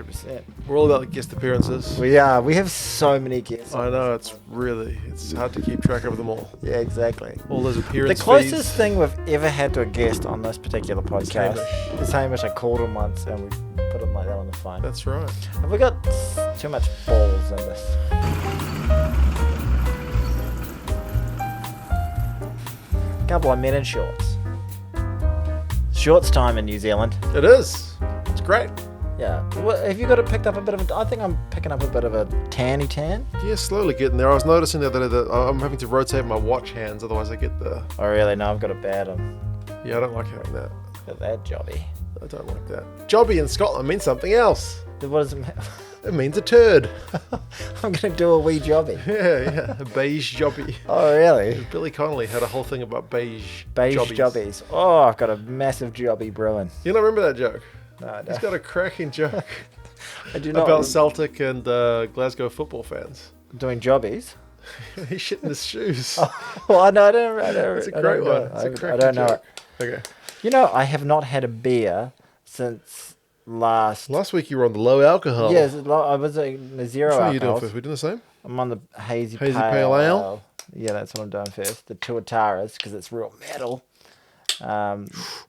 100%. We're all about guest appearances. We are. We have so many guests. I know, it's hard to keep track of them all. Yeah, exactly. All those appearance The closest fees. thing we've ever had to a guest on this particular podcast is Hamish. I called him once and we put him like that on the phone. That's right. Have we got too much balls in this? Couple of men in shorts. Shorts time in New Zealand. It is. It's great. Yeah. Have you got it picked up a bit of a... I think I'm picking up a bit of a tanny tan. Yeah, slowly getting there. I was noticing the other day that I'm having to rotate my watch hands, otherwise I get the... Oh, really? No, I've got a bad one. Yeah, I don't like having that. Got that jobby. I don't like that. Jobby in Scotland means something else. What does it mean? It means a turd. I'm going to do a wee jobby. Yeah. A beige jobby. Oh, really? Billy Connolly had a whole thing about beige jobbies. Oh, I've got a massive jobby brewing. You don't remember that joke? No, I don't. He's got a cracking joke I do not about Celtic and Glasgow football fans. doing jobbies. He's shitting his shoes. Oh, well, I don't. It's a great one. It's a cracking I don't know joke. it. Okay. You know, I have not had a beer since last week you were on the low alcohol. Yes, I was in the zero Which one are you doing alcohol. first? We doing the same? I'm on the hazy pale ale. Yeah, that's what I'm doing first. The Tuataras, because it's real metal.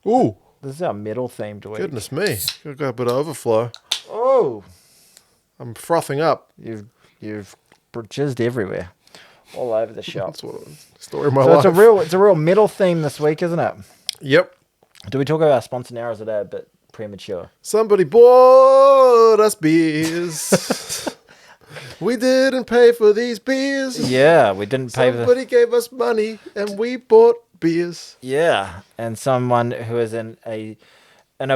Ooh, This is our metal themed week. goodness me. I've got a bit of overflow. Oh, I'm frothing up. you've jizzed everywhere, all over the shop. That's what story of my So life. it's a real metal theme this week, isn't it? Yep. Do we talk about our sponsor now, or is it a bit premature? Somebody bought us beers. We didn't pay for these beers. Yeah, we didn't pay Somebody gave us money and we bought beers. Yeah, and someone who is in a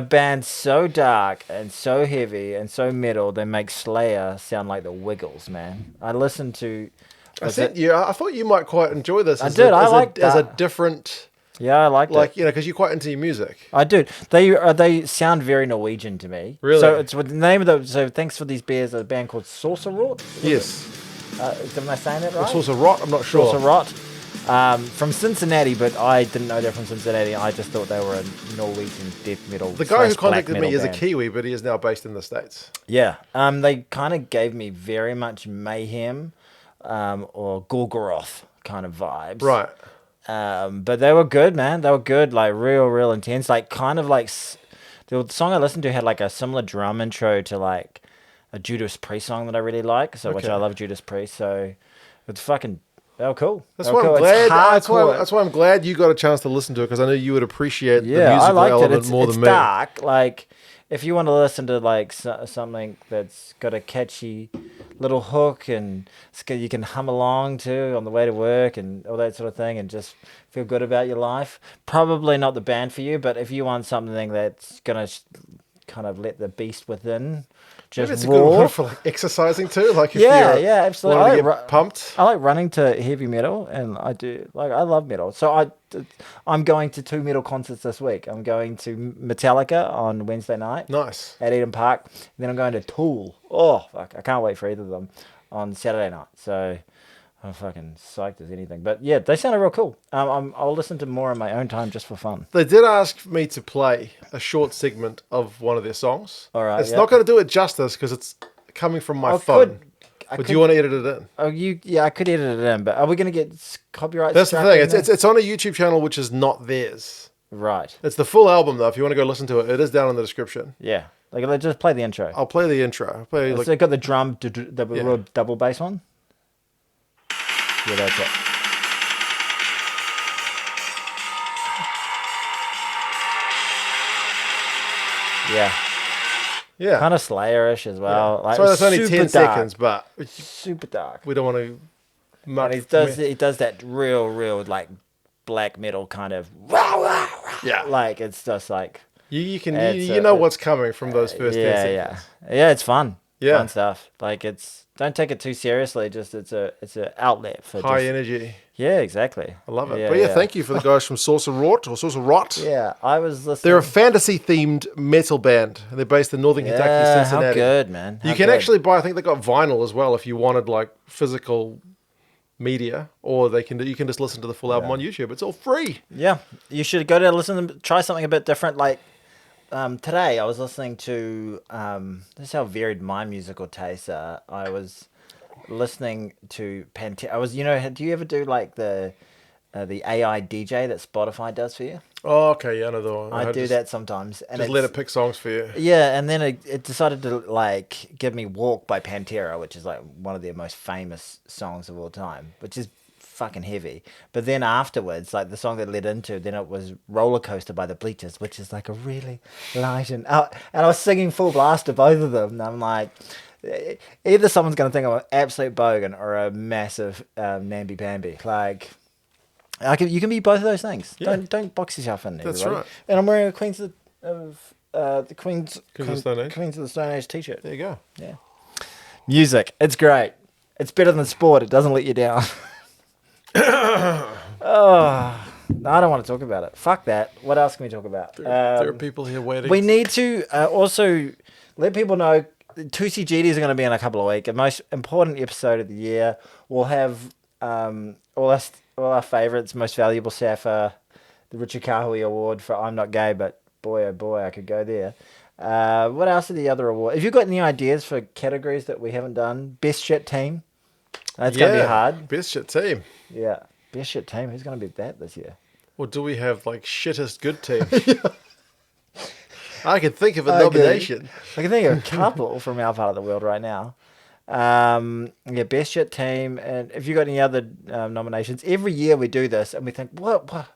band so dark and so heavy and so metal, they make Slayer sound like the Wiggles, man. I listened to... I thought you might quite enjoy this. I did. I like as a that. different... Yeah, I liked it. Because you're quite into your music. I do. They sound very Norwegian to me. Really? So it's with the name of the... So thanks for these beers. A band called Sorcerot. Yes. Am I saying that right? Sorcerot, I'm not sure. Sorcerot. From Cincinnati, but I didn't know they're from Cincinnati. I just thought they were a Norwegian death metal. The guy who / black contacted me metal is a band. Kiwi, but he is now based in the States. Yeah. They kind of gave me very much Mayhem or Gorgoroth kind of vibes. Right. But they were good, man. They were good, like real intense. Like kind of like the song I listened to had like a similar drum intro to like a Judas Priest song that I really like. So which I love Judas Priest. So it's fucking. They were cool. That's why I'm glad. That's why I'm glad you got a chance to listen to it because I know you would appreciate the musical I liked element it. more It's than me. dark. Like if you want to listen to like something that's got a catchy little hook and you can hum along to on the way to work and all that sort of thing and just feel good about your life, probably not the band for you. But if you want something that's gonna kind of let the beast within just Maybe it's a roar. good one for like exercising too. Like if Yeah, you're absolutely. wanting to get pumped. I like running to heavy metal, and I do I love metal. So I'm going to 2 metal concerts this week. I'm going to Metallica on Wednesday night. Nice. At Eden Park. And then I'm going to Tool. Oh fuck! I can't wait for either of them on Saturday night. So I'm fucking psyched as anything. But yeah, they sounded real cool. I'll listen to more in my own time just for fun. They did ask me to play a short segment of one of their songs. All right, It's not going to do it justice because it's coming from my phone. Do you want to edit it in? Oh, I could edit it in, but are we going to get copyright? That's the thing. It's on a YouTube channel which is not theirs. Right. It's the full album though. If you want to go listen to it, it is down in the description. Yeah. Like just play the intro. I'll play the intro. So it got the drum, the real double bass one. Yeah, that's it. Yeah. Yeah. Kind of Slayer-ish as well. Yeah. Like, So that's only super 10 dark. seconds, but Super dark. we don't want to... And he does that real like black metal kind of Yeah. like it's just like You It's, know what's coming from those first 10 seconds. yeah, it's fun. Yeah. Fun stuff. Like don't take it too seriously, just it's an outlet for High just, energy. Yeah, exactly. I love it. But thank you for the guys from Sorcerot. Yeah, I was listening. They're a fantasy-themed metal band. They're based in northern Kentucky, Cincinnati. How good, man. You can actually buy, I think they got vinyl as well if you wanted like physical media, or you can just listen to the full album on YouTube. It's all free. Yeah, you should go to listen to them, try something a bit different. Like today I was listening to. This is how varied my musical tastes are. I was listening to Pantera. I was, do you ever do like the AI DJ that Spotify does for you? Oh, okay, yeah, I know the one. I do that sometimes, and Just let it pick songs for you. yeah, and then it decided to like give me "Walk" by Pantera, which is like one of their most famous songs of all time, which is fucking heavy. But then afterwards, like the song that led into, then it was "Roller Coaster" by the Bleachers, which is like a really light and I was singing full blast to both of them. And I'm like, either someone's gonna think I'm an absolute bogan or a massive namby-pamby. Like, you can be both of those things. Yeah. Don't box yourself in. That's everybody. right. And I'm wearing a the Queens Queens of the Stone Age? Queens of the Stone Age t-shirt. There you go. Yeah. Music. It's great. It's better than sport. It doesn't let you down. Oh, no, I don't want to talk about it. Fuck that. What else can we talk about? There are people here waiting. We need to also let people know 2CGDs are going to be in a couple of weeks. The most important episode of the year. We'll have all our favourites, most valuable Safa, the Richard Kahui Award for I'm Not Gay, but boy, oh boy, I could go there. What else are the other awards? Have you got any ideas for categories that we haven't done? Best shit team? That's going to be hard. Best shit team. Yeah. Best shit team? Who's going to be that this year? Or do we have like shittest good team? I can think of a nomination. I can think of a couple from our part of the world right now. Yeah, best shit team. And if you got any other nominations, every year we do this and we think, what?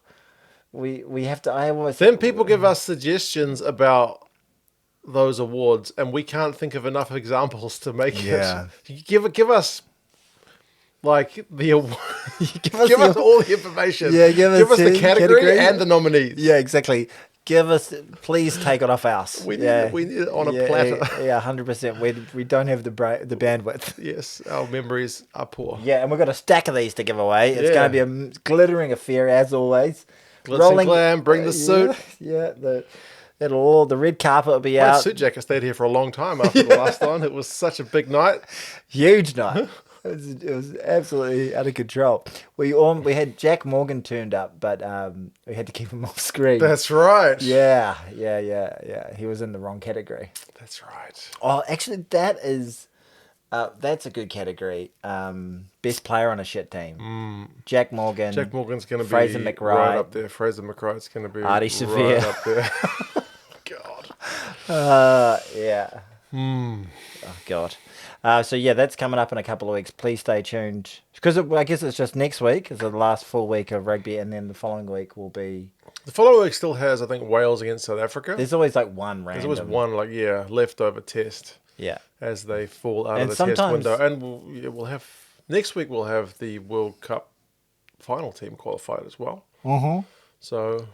We have to. I always Then people give us suggestions about those awards, and we can't think of enough examples to make it. Give us like the award. give us all the information. Yeah, give us the category and the nominees. Yeah, exactly. Give us, please take it off us. We need it on a platter. Yeah, 100%. We don't have the bandwidth. Yes, our memories are poor. Yeah, and we've got a stack of these to give away. It's going to be a glittering affair as always. Glitz and glam, bring the suit. Yeah, the red carpet will be My out. suit jacket stayed here for a long time after the last one. It was such a big night. Huge night. It was absolutely out of control. We had Jack Morgan turned up, but we had to keep him off screen. That's right. Yeah. He was in the wrong category. That's right. Oh, actually, that's a good category. Best player on a shit team. Jack Morgan. Jack Morgan's going to be Fraser McRae. right up there. Fraser McRae's going to be Artie right Severe. up there. God. Yeah. Oh, God. So yeah, that's coming up in a couple of weeks. Please stay tuned because I guess it's just next week is the last full week of rugby, and then the following week will be. The following week still has, I think, Wales against South Africa. There's always like one random. There's always one leftover test. Yeah. As they fall out of the test window, and we'll have next week. We'll have the World Cup final team qualified as well. Mm-hmm. So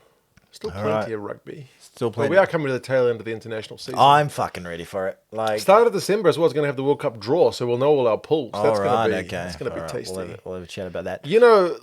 still plenty of rugby. Still plenty. But we are coming to the tail end of the international season. I'm fucking ready for it. Like start of December as well. It's going to have the World Cup draw, so we'll know all our pools. That's right, going to be okay. It's going to be tasty. We'll have a chat about that. You know,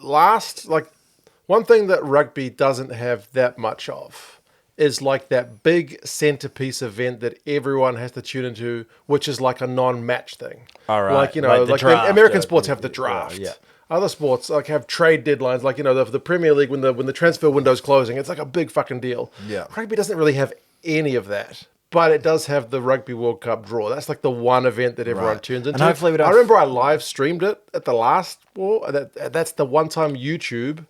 one thing that rugby doesn't have that much of is like that big centerpiece event that everyone has to tune into, which is like a non-match thing. All right. Like, the draft, American sports have the draft. Yeah. Other sports like have trade deadlines, like the Premier League when the transfer window's closing. It's like a big fucking deal. Yeah. Rugby doesn't really have any of that. But it does have the Rugby World Cup draw. That's like the one event that everyone tunes into. And hopefully we don't... I remember I live streamed it at the last war. That's the one time YouTube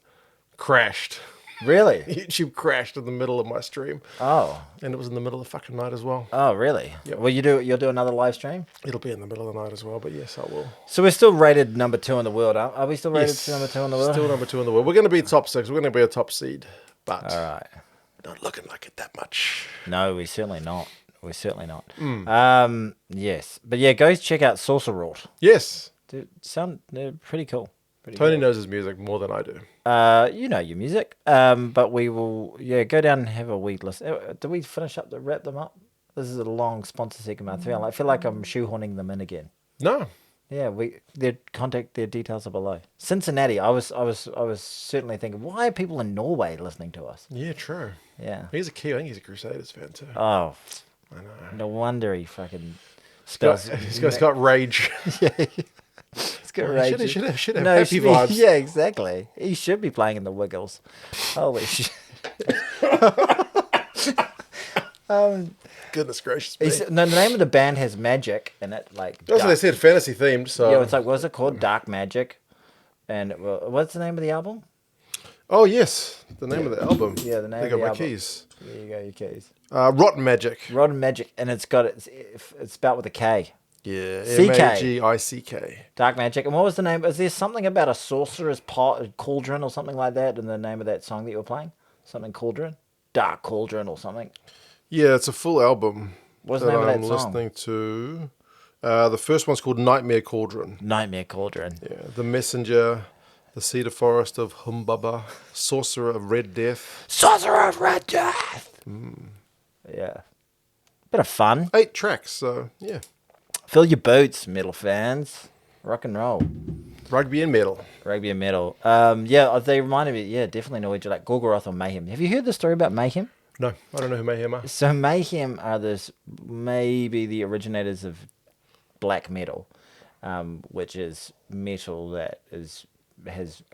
crashed. Really? YouTube crashed in the middle of my stream. Oh. And it was in the middle of the fucking night as well. Oh, really? Yep. Well, you'll do another live stream? It'll be in the middle of the night as well, but yes, I will. So we're still rated number 2 in the world, are we still rated number 2 in the world? Still number 2 in the world. We're going to be top 6. We're going to be a top seed. But all right. Not looking like it that much. No, we're certainly not. Yes. But yeah, go check out Sorcerot. Yes. They're pretty cool. Tony knows his music more than I do. You know your music. But we will, go down and have a wee listen. Did we wrap them up? This is a long sponsor segment. I feel like I'm shoehorning them in again. No. Yeah, their details are below. Cincinnati. I was certainly thinking, why are people in Norway listening to us? Yeah, true. Yeah. I think he's a Crusaders fan too. Oh, I know. No wonder he fucking spells. He's got rage. Yeah. He's got rage. He should have happy vibes. Yeah, exactly. He should be playing in the Wiggles. Holy shit. Goodness gracious me. No, the name of the band has magic in it, like. Also, they said fantasy themed, so... Yeah, it's like, what's it called? Dark Magic. And what's the name of the album? Oh, yes. The name of the album. Yeah, the name They of got the my album. keys. There you go, your keys. Rotten Magic. Rotten Magic, and it's spelled with a K. Yeah, CK. Magick. Dark Magic. And what was the name? Is there something about a sorcerer's cauldron or something like that in the name of that song that you were playing? Something cauldron? Dark Cauldron or something? Yeah, it's a full album. What's the name of that song? I'm listening to. The first one's called Nightmare Cauldron. Nightmare Cauldron. Yeah, The Messenger, The Cedar Forest of Humbaba, Sorcerot of Red Death. Sorcerot of Red Death! Yeah. Bit of fun. 8 tracks, so yeah. Fill your boots, metal fans. Rock and roll. Rugby and metal. Rugby and metal. They reminded me, definitely know each other, like Gorgoroth or Mayhem. Have you heard the story about Mayhem? No, I don't know who Mayhem are. So Mayhem are maybe the originators of black metal, which is metal that has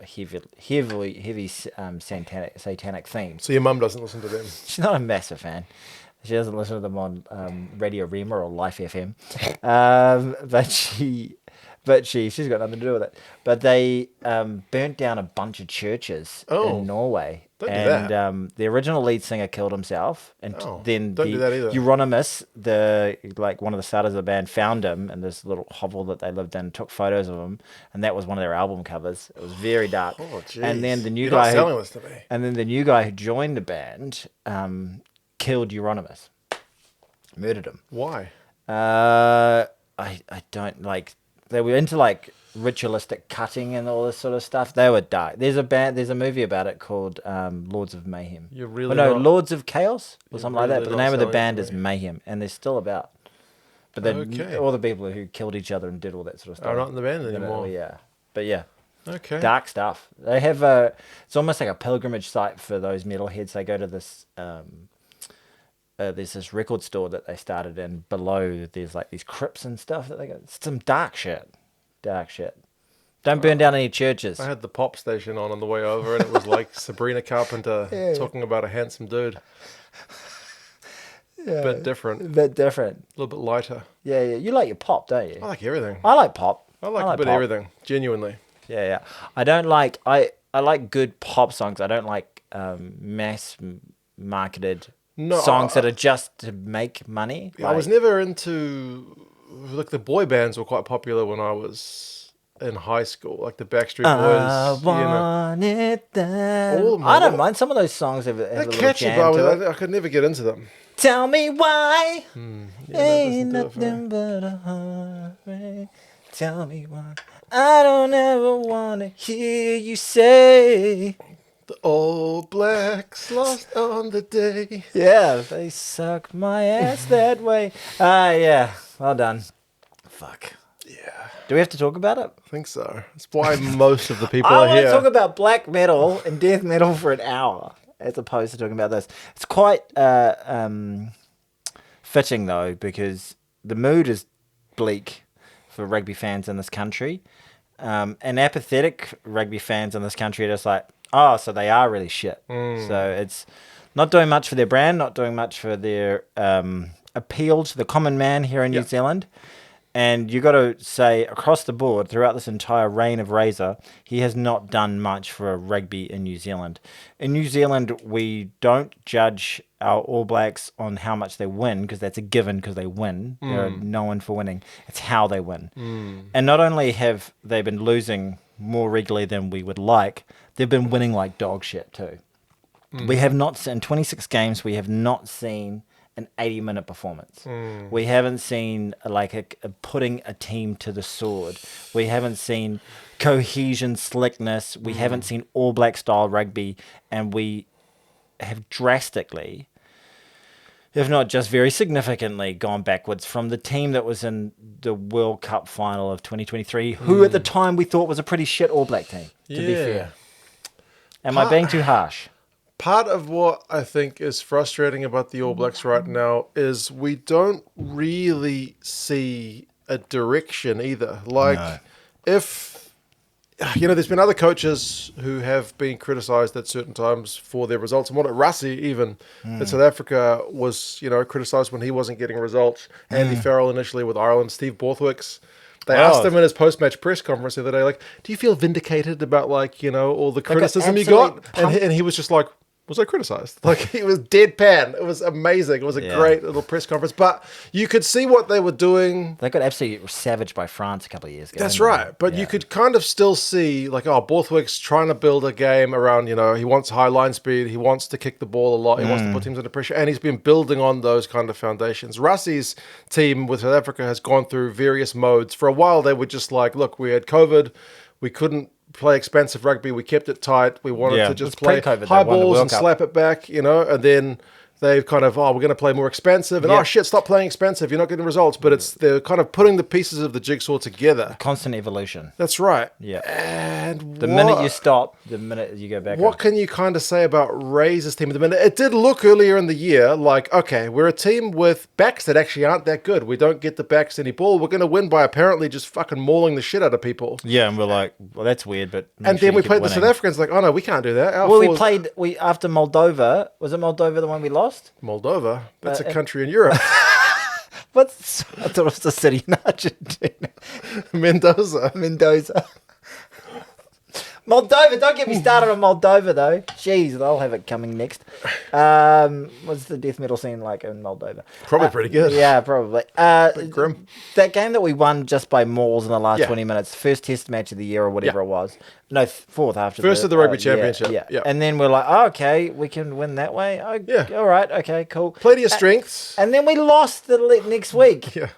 heavy satanic themes. So your mum doesn't listen to them? She's not a massive fan. She doesn't listen to them on Radio Rema or Life FM, but she's got nothing to do with it. But they burnt down a bunch of churches in Norway. Don't do that. The original lead singer killed himself, and then don't do that either. Euronymous, one of the starters of the band, found him in this little hovel that they lived in, took photos of him, and that was one of their album covers. It was very dark. Oh, jeez. And then the new You're guy, not selling this to me. And then the new guy who joined the band, killed Euronymous, murdered him. Why? I don't like. They were into like ritualistic cutting and all this sort of stuff. They were dark. There's a movie about it called Lords of Mayhem. You're really Lords of Chaos or something like that. really But the not name of the selling band it is to me. Mayhem, and they're still about. But then Okay. all the people who killed each other and did all that sort of stuff Are not in the band anymore. Yeah, but yeah. Okay. Dark stuff. They have it's almost like a pilgrimage site for those metalheads. They go to this. There's this record store that they started in. Below, there's like these crypts and stuff that they go. It's some dark shit. Don't burn down any churches. I had the pop station on the way over, and it was like Sabrina Carpenter talking about a handsome dude. Yeah, Bit different. A bit different. A little bit lighter. Yeah. You like your pop, don't you? I like everything. I like pop. I like a bit pop. of everything. Genuinely. Yeah. I don't like. I like good pop songs. I don't like mass marketed songs that are just to make money. I was never into... Like, the boy bands were quite popular when I was in high school. Like, the Backstreet Boys. It that. All I don't mind. Some of those songs have a they're little catchy, jam to it. but I could never get into them. Tell me why. doesn't Ain't do it for me. nothing but a heartbreak. Tell me why. I don't ever want to hear you say. The All Blacks lost on the day. Yeah, they suck my ass that way. Yeah. Well done. Fuck. Yeah, Do we have to talk about it? I think so. That's why most of the people I are want to here. talk about black metal and death metal for an hour, as opposed to talking about this. It's quite fitting, though, because the mood is bleak for rugby fans in this country. And apathetic rugby fans in this country are just like, oh, so they are really shit. So it's not doing much for their brand, not doing much for their appeal to the common man here in New Zealand. And you got to say, across the board, throughout this entire reign of Razor, he has not done much for rugby in New Zealand. In New Zealand, we don't judge our All Blacks on how much they win, because that's a given, because they win. They're known for winning. It's how they win. And not only have they been losing more regularly than we would like, they've been winning like dog shit too. We have not seen, in 26 games, we have not seen an 80-minute performance. We haven't seen like a putting a team to the sword. We haven't seen cohesion, slickness. We haven't seen All Black style rugby, and we have drastically, if not just very significantly, gone backwards from the team that was in the World Cup final of 2023, who at the time we thought was a pretty shit All Black team, to be fair. Am I being too harsh? Part of what I think is frustrating about the All Blacks right now is we don't really see a direction either. Like, if there's been other coaches who have been criticised at certain times for their results. And Rassi, even in South Africa, was, criticised when he wasn't getting results. Andy Farrell initially with Ireland, Steve Borthwick's. They asked him in his post-match press conference the other day, like, do you feel vindicated about, all the criticism you got? And he was just like, was I criticised? Like, he was deadpan. It was amazing. It was a great little press conference. But you could see what they were doing. They got absolutely savaged by France a couple of years ago. That's right. But you could kind of still see, Borthwick's trying to build a game around, he wants high line speed. He wants to kick the ball a lot. He wants to put teams under pressure. And he's been building on those kind of foundations. Rassi's team with South Africa has gone through various modes. For a while, they were just like, look, we had COVID. We couldn't play expensive rugby. We kept it tight. We wanted to just play high balls and slap it back, and then they've kind of, we're going to play more expensive. And, stop playing expensive. You're not getting results. But they're kind of putting the pieces of the jigsaw together. Constant evolution. That's right. Yeah. And the minute you stop, the minute you go back. What can you kind of say about Razor's team at the minute? It did look earlier in the year like, okay, we're a team with backs that actually aren't that good. We don't get the backs any ball. We're going to win by apparently just fucking mauling the shit out of people. Yeah, and we're like, well, that's weird, but... And then we played the South Africans like, oh no, we can't do that. After Moldova, was it Moldova the one we lost? Moldova? That's a country in Europe. I thought it was the city in Argentina. Mendoza. Moldova, don't get me started on Moldova though. Jeez, they'll have it coming next. What's the death metal scene like in Moldova? Probably pretty good. Yeah, probably. Pretty grim. That game that we won just by mauls in the last 20 minutes, first test match of the year or whatever it was. No, fourth after first of the rugby championship. Yeah. And then we're like, okay, we can win that way. All right, okay, cool. Play to your strengths. And then we lost the next week. Yeah.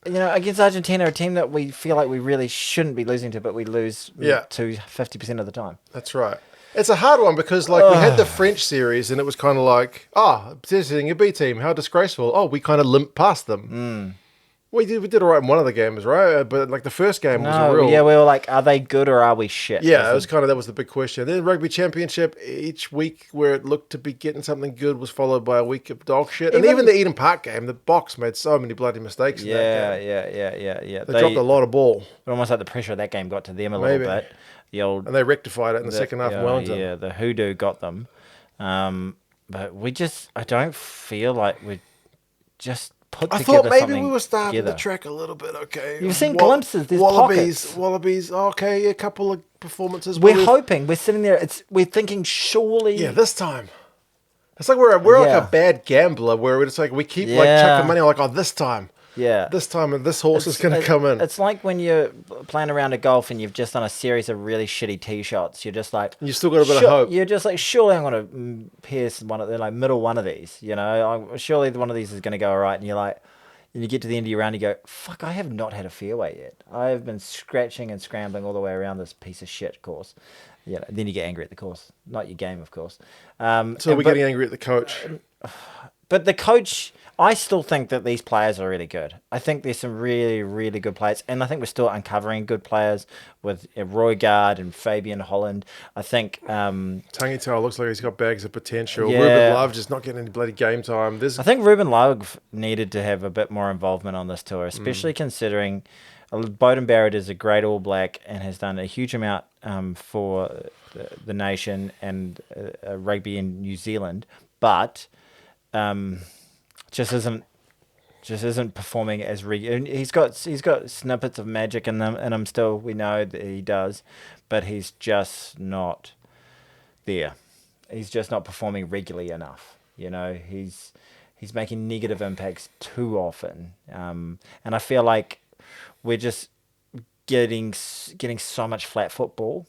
Against Argentina, a team that we feel like we really shouldn't be losing to, but we lose to 50% of the time. That's right. It's a hard one because, we had the French series and it was kind of like, visiting a B team, how disgraceful. Oh, we kind of limped past them. We did all right in one of the games, right? But, the first game was a real... Yeah, we were like, are they good or are we shit? Yeah, that was the big question. Then rugby championship, each week where it looked to be getting something good was followed by a week of dog shit. And even the Eden Park game, the Boks made so many bloody mistakes in that game. Yeah. They dropped a lot of ball. Almost like the pressure of that game got to them a little bit. And they rectified it in the second half in Wellington. Yeah, the hoodoo got them. But I don't feel like we just... I thought maybe we were starting to track a little bit, okay. You've seen glimpses, there's Wallabies, okay, a couple of performances. We're hoping, we're sitting there, we're thinking surely... Yeah, this time. It's like we're like a bad gambler where it's like we keep chucking money on this time. Yeah. This time and this horse is going to come in. It's like when you're playing around a golf and you've just done a series of really shitty tee shots. You're just like... You still got a bit of hope. You're just like, surely I'm going to pierce middle one of these. Surely one of these is going to go all right. And you're like... And you get to the end of your round, you go, fuck, I have not had a fairway yet. I have been scratching and scrambling all the way around this piece of shit course. Then you get angry at the course. Not your game, of course. So we're getting angry at the coach. But the coach, I still think that these players are really good. I think there's some really, really good players. And I think we're still uncovering good players with Roygaard and Fabian Holland. I think... Tangitau looks like he's got bags of potential. Yeah. Ruben Love just not getting any bloody game time. I think Ruben Love needed to have a bit more involvement on this tour, especially considering Beauden Barrett is a great All Black and has done a huge amount for the nation and rugby in New Zealand. But... just isn't performing as he's got snippets of magic in him still. We know that he does, but he's just not there. He's just not performing regularly enough. He's making negative impacts too often, and I feel like we're just getting so much flat football.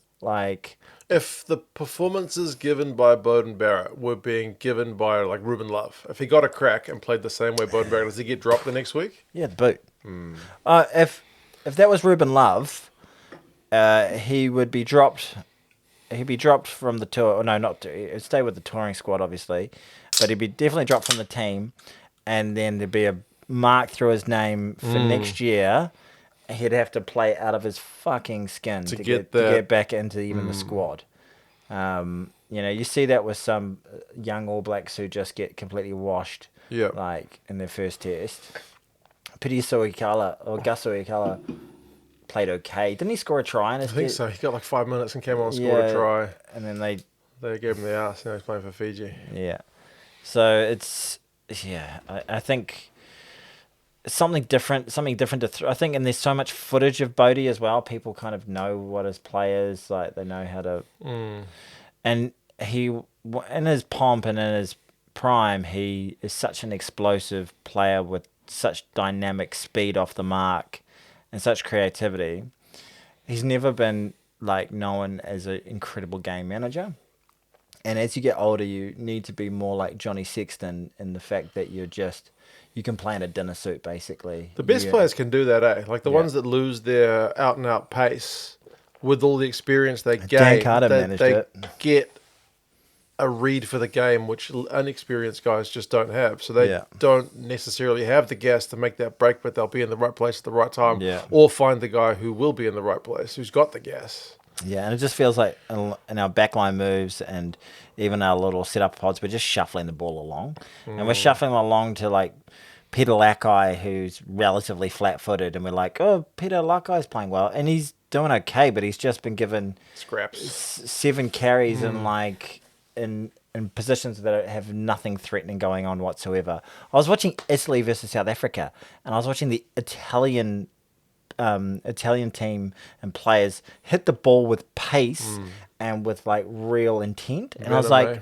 If the performances given by Beauden Barrett were being given by Ruben Love, if he got a crack and played the same way Beauden Barrett, does he get dropped the next week? Yeah, the boot. If that was Ruben Love, he would be dropped. He'd be dropped from the tour. No, he'd stay with the touring squad, obviously, but he'd be definitely dropped from the team, and then there'd be a mark through his name for next year. He'd have to play out of his fucking skin to get back into even the squad. You see that with some young All Blacks who just get completely washed, in their first test. Gus Ikala played okay. Didn't he score a try in his I think so. He got like 5 minutes and came on and scored a try. And then they gave him the ass. Now he's playing for Fiji. Yeah. So it's, I think something different to I think, and there's so much footage of Bodie as well. People kind of know what his play is, like they know how to, and he, in his pomp and in his prime, he is such an explosive player with such dynamic speed off the mark and such creativity. He's never been like known as an incredible game manager. And as you get older, you need to be more like Johnny Sexton in the fact that you can play in a dinner suit, basically. The best players can do that, eh? Like the ones that lose their out-and-out pace with all the experience they gain. Dan Carter managed it. Get a read for the game, which unexperienced guys just don't have. So they don't necessarily have the gas to make that break, but they'll be in the right place at the right time. Yeah. Or find the guy who will be in the right place, who's got the gas. Yeah, and it just feels like in our backline moves and even our little setup pods, we're just shuffling the ball along. And we're shuffling along to like Peter Lackey, who's relatively flat-footed, and we're like, oh, Peter Lackey's playing well. And he's doing okay, but he's just been given scraps, 7 carries in like in positions that have nothing threatening going on whatsoever. I was watching Italy versus South Africa, and I was watching the Italian team and players hit the ball with pace and with like real intent, and I was like,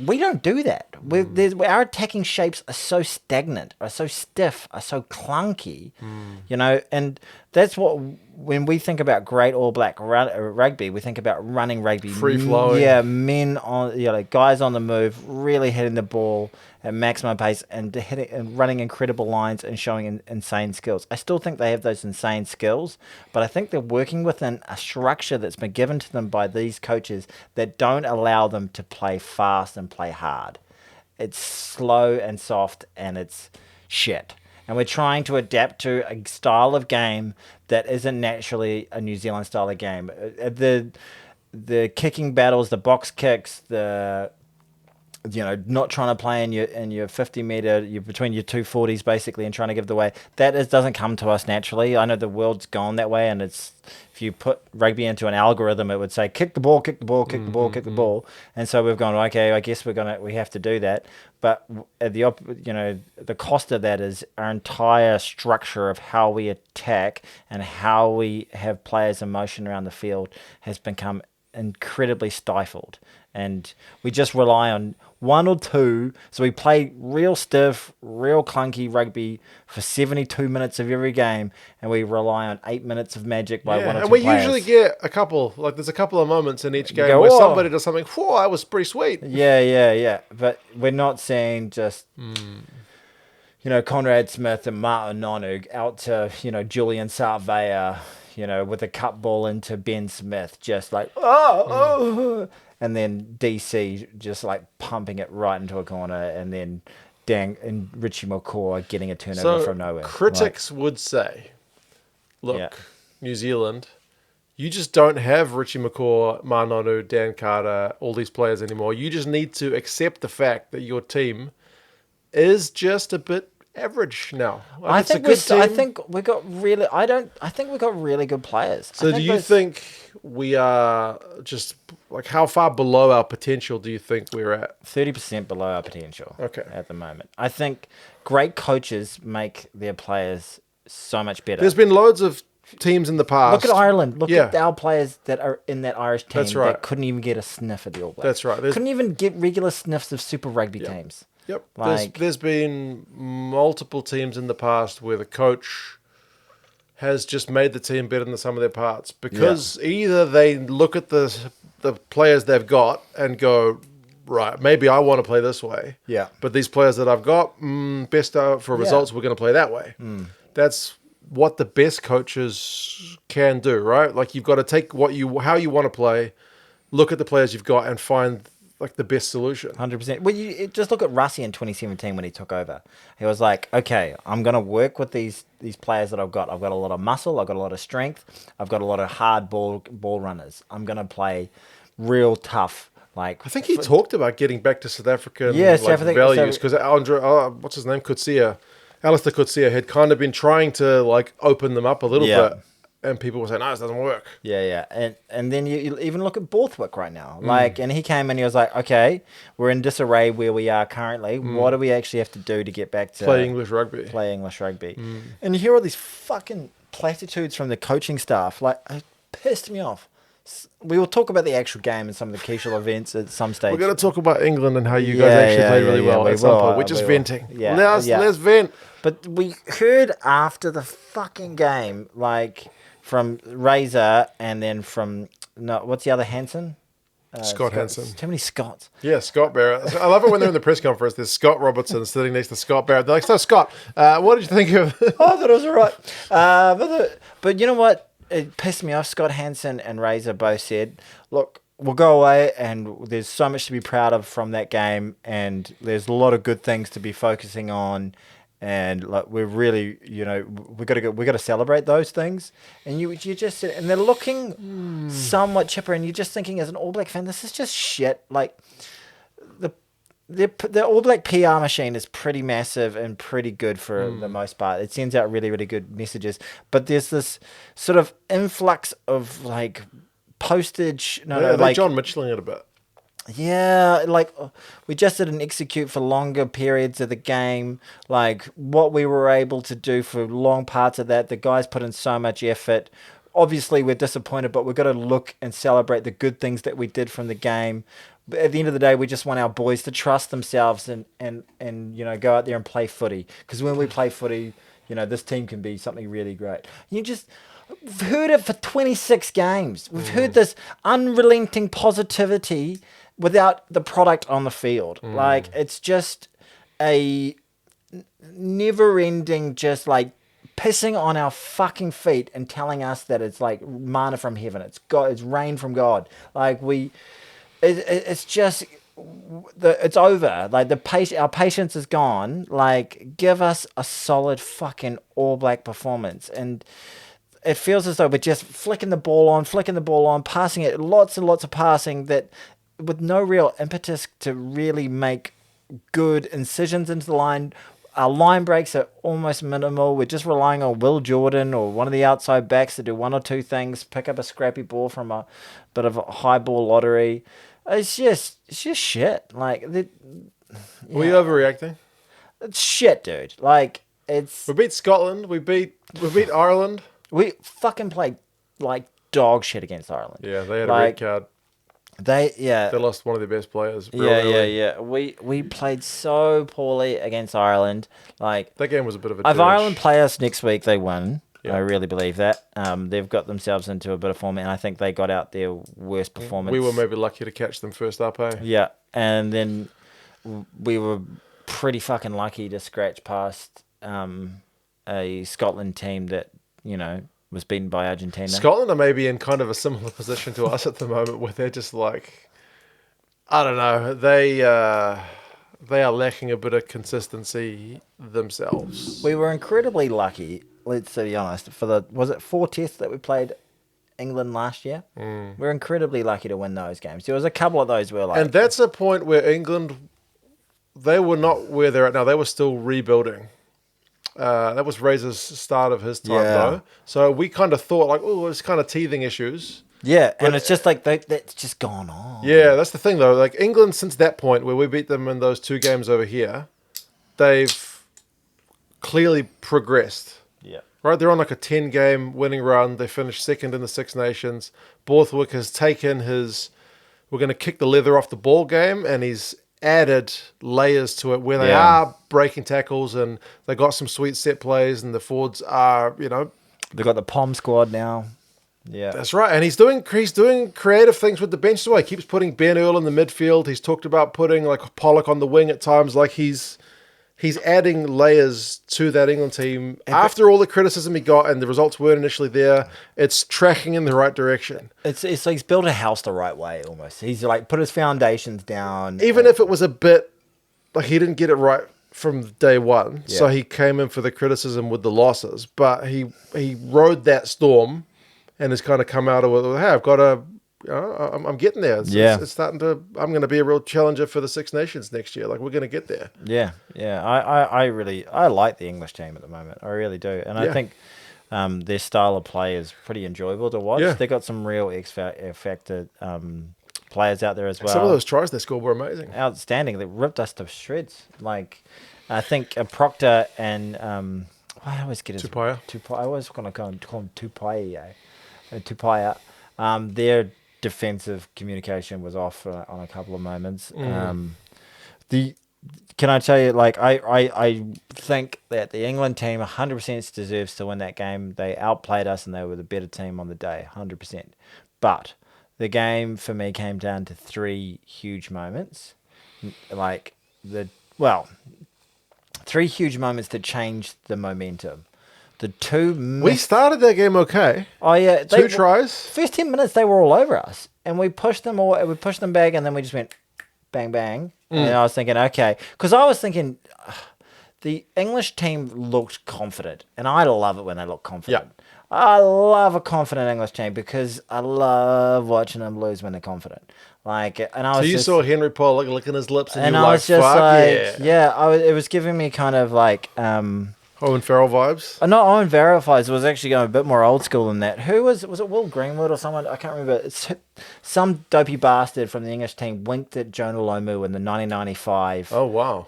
we don't do that. Our attacking shapes are so stagnant, are so stiff, are so clunky, and that's what, when we think about great All Black rugby, we think about running rugby. Free flowing. Yeah, men on, like guys on the move, really hitting the ball at maximum pace and hitting and running incredible lines and showing insane skills. I still think they have those insane skills, but I think they're working within a structure that's been given to them by these coaches that don't allow them to play fast and play hard. It's slow and soft and it's shit. And we're trying to adapt to a style of game that isn't naturally a New Zealand style of game. The kicking battles, the box kicks, not trying to play in your 50 meter, between your 240s basically, and trying to give the way. Doesn't come to us naturally. I know the world's gone that way, and if you put rugby into an algorithm, it would say kick the ball, kick the ball, kick the ball, kick the ball. And so we've gone, okay, I guess we have to do that. But at the cost of that is our entire structure of how we attack and how we have players in motion around the field has become incredibly stifled. And we just rely on one or two. So we play real stiff, real clunky rugby for 72 minutes of every game, and we rely on 8 minutes of magic by one or two and we players. usually get there's a couple of moments in each game where somebody does something, whoa, that was pretty sweet. Yeah. But we're not seeing just, Conrad Smith and Martin Nonu out to, Julian Sarvea, with a cut ball into Ben Smith, just like, and then DC just like pumping it right into a corner, and then and Richie McCaw getting a turnover from nowhere. Critics would say, look, New Zealand, you just don't have Richie McCaw, Manonu, Dan Carter, all these players anymore. You just need to accept the fact that your team is just a bit average now. I think we got really good players. So do you think we are just like, how far below our potential do you think we're at? 30% below our potential. Okay. At the moment, I think great coaches make their players so much better. There's been loads of teams in the past. Look at Ireland. Look at our players that are in that Irish team. That's right. That couldn't even get a sniff at the All Blacks. That's right. Couldn't even get regular sniffs of Super Rugby teams. Yep. There's been multiple teams in the past where the coach has just made the team better than the sum of their parts, because either they look at the players they've got and go, right, maybe I want to play this way. Yeah. But these players that I've got, best for results, we're going to play that way. That's what the best coaches can do, right? Like, you've got to take how you want to play, look at the players you've got, and find like the best solution. 100%. Well, you just look at Russie in 2017 when he took over. He was like, okay, I'm going to work with these players that I've got. I've got a lot of muscle. I've got a lot of strength. I've got a lot of hard ball runners. I'm going to play real tough. Like, I think he talked about getting back to South African values, because what's his name? Alistair Coetzee had kind of been trying to like open them up a little bit. and people were saying, no, this doesn't work. Yeah. And then you even look at Borthwick right now. Like, and he came and he was like, okay, we're in disarray where we are currently. What do we actually have to do to get back to Play English rugby. And you hear all these fucking platitudes from the coaching staff. Like, it pissed me off. We will talk about the actual game and some of the crucial events at some stage. We're going to talk about England and how you guys actually played really well at some point. We're just venting. Let's vent. But we heard after the fucking game, like, from Razor and then from, what's the other Hansen? Scott Hansen. Too many Scots. Yeah, Scott Barrett. I love it when they're in the press conference. There's Scott Robertson sitting next to Scott Barrett. They're like, so Scott, what did you think of... I thought it was all right. But you know what? It pissed me off. Scott Hansen and Razor both said, look, we'll go away and there's so much to be proud of from that game and there's a lot of good things to be focusing on and like we're really, we got to celebrate those things. And you just said, and they're looking somewhat chipper and you're just thinking as an All Black fan, this is just shit. Like the All Black PR machine is pretty massive and pretty good for the most part. It sends out really, really good messages. But there's this sort of influx of like postage. They're like John Mitchelling it a bit. Yeah, like we just didn't execute for longer periods of the game. Like what we were able to do for long parts of that, the guys put in so much effort. Obviously, we're disappointed, but we've got to look and celebrate the good things that we did from the game. But at the end of the day, we just want our boys to trust themselves and go out there and play footy. Because when we play footy, this team can be something really great. We've heard it for 26 games. We've heard this unrelenting positivity without the product on the field. Like, it's just a never-ending, just like pissing on our fucking feet and telling us that it's like manna from heaven. It's God. It's rain from God. Like it's just it's over. Like our patience is gone. Like give us a solid fucking All Black performance. And it feels as though we're just flicking the ball on, passing it, lots and lots of passing that with no real impetus to really make good incisions into the line. Our line breaks are almost minimal. We're just relying on Will Jordan or one of the outside backs to do one or two things, pick up a scrappy ball from a bit of a high ball lottery. It's just shit. Like, were you overreacting? It's shit, dude. Like, we beat Scotland. We beat Ireland. We fucking played like dog shit against Ireland. Yeah, they had a red card. They lost one of their best players. Yeah. We played so poorly against Ireland. Like that game was a bit of a. If Ireland play us next week, they win. Yeah. I really believe that. They've got themselves into a bit of form, and I think they got out their worst performance. We were maybe lucky to catch them first up, eh? Yeah, and then we were pretty fucking lucky to scratch past a Scotland team that was beaten by Argentina. Scotland are maybe in kind of a similar position to us at the moment, where they're just like, I don't know, they are lacking a bit of consistency themselves. We were incredibly lucky, let's be honest, was it 4 tests that we played England last year? We're incredibly lucky to win those games. There was a couple of those where and that's a point where England, they were not where they're at now. They were still rebuilding. That was Razor's start of his time, though. So we kind of thought, like, oh, it's kind of teething issues. Yeah, and it's just like that's just gone on. Yeah, that's the thing, though. Like, England, since that point where we beat them in those 2 games over here, they've clearly progressed. Yeah. Right? They're on like a 10-game winning run. They finished second in the Six Nations. Borthwick has taken we're going to kick the leather off the ball game, and he's added layers to it where they are breaking tackles and they got some sweet set plays and the forwards are, they've got the POM squad now. Yeah, that's right. And he's doing creative things with the bench as well. He keeps putting Ben Earl in the midfield. He's talked about putting like Pollock on the wing at times. Like he's adding layers to that England team. After all the criticism he got and the results weren't initially there, it's tracking in the right direction. It's like he's built a house the right way almost. He's like put his foundations down. Even if it was a bit like he didn't get it right from day one, so he came in for the criticism with the losses, but he rode that storm and has kind of come out of it. Hey, I've got I'm getting there. It's starting to. I'm going to be a real challenger for the Six Nations next year. Like we're going to get there. Yeah. I really like the English team at the moment. I really do, and I think their style of play is pretty enjoyable to watch. Yeah. They got some real X-factor players out there as well. Some of those tries they scored were amazing. Outstanding. They ripped us to shreds. Like, I think Proctor and I always get his Tupaia. I always going to call him Tupaia. Tupaia. Their defensive communication was off on a couple of moments. Can I tell you, like, I think that the England team 100% deserves to win that game. They outplayed us and they were the better team on the day, 100%. But the game for me came down to three huge moments. Three huge moments that changed the momentum. We started that game okay. Oh yeah, two tries. First 10 minutes they were all over us, and we pushed them all. We pushed them back, and then we just went bang bang. And I was thinking, okay, because I was thinking the English team looked confident, and I love it when they look confident. Yeah. I love a confident English team because I love watching them lose when they're confident. Like, and I was. So you saw Henry Pollock licking his lips, and you I were was like, just "Fuck like, yeah!" It was giving me kind of like. Owen Farrell vibes. Not Owen Verifies. It was actually going a bit more old school than that. Who was it? Will Greenwood or someone? I can't remember. Some dopey bastard from the English team winked at Jonah Lomu in the 1995. Oh wow.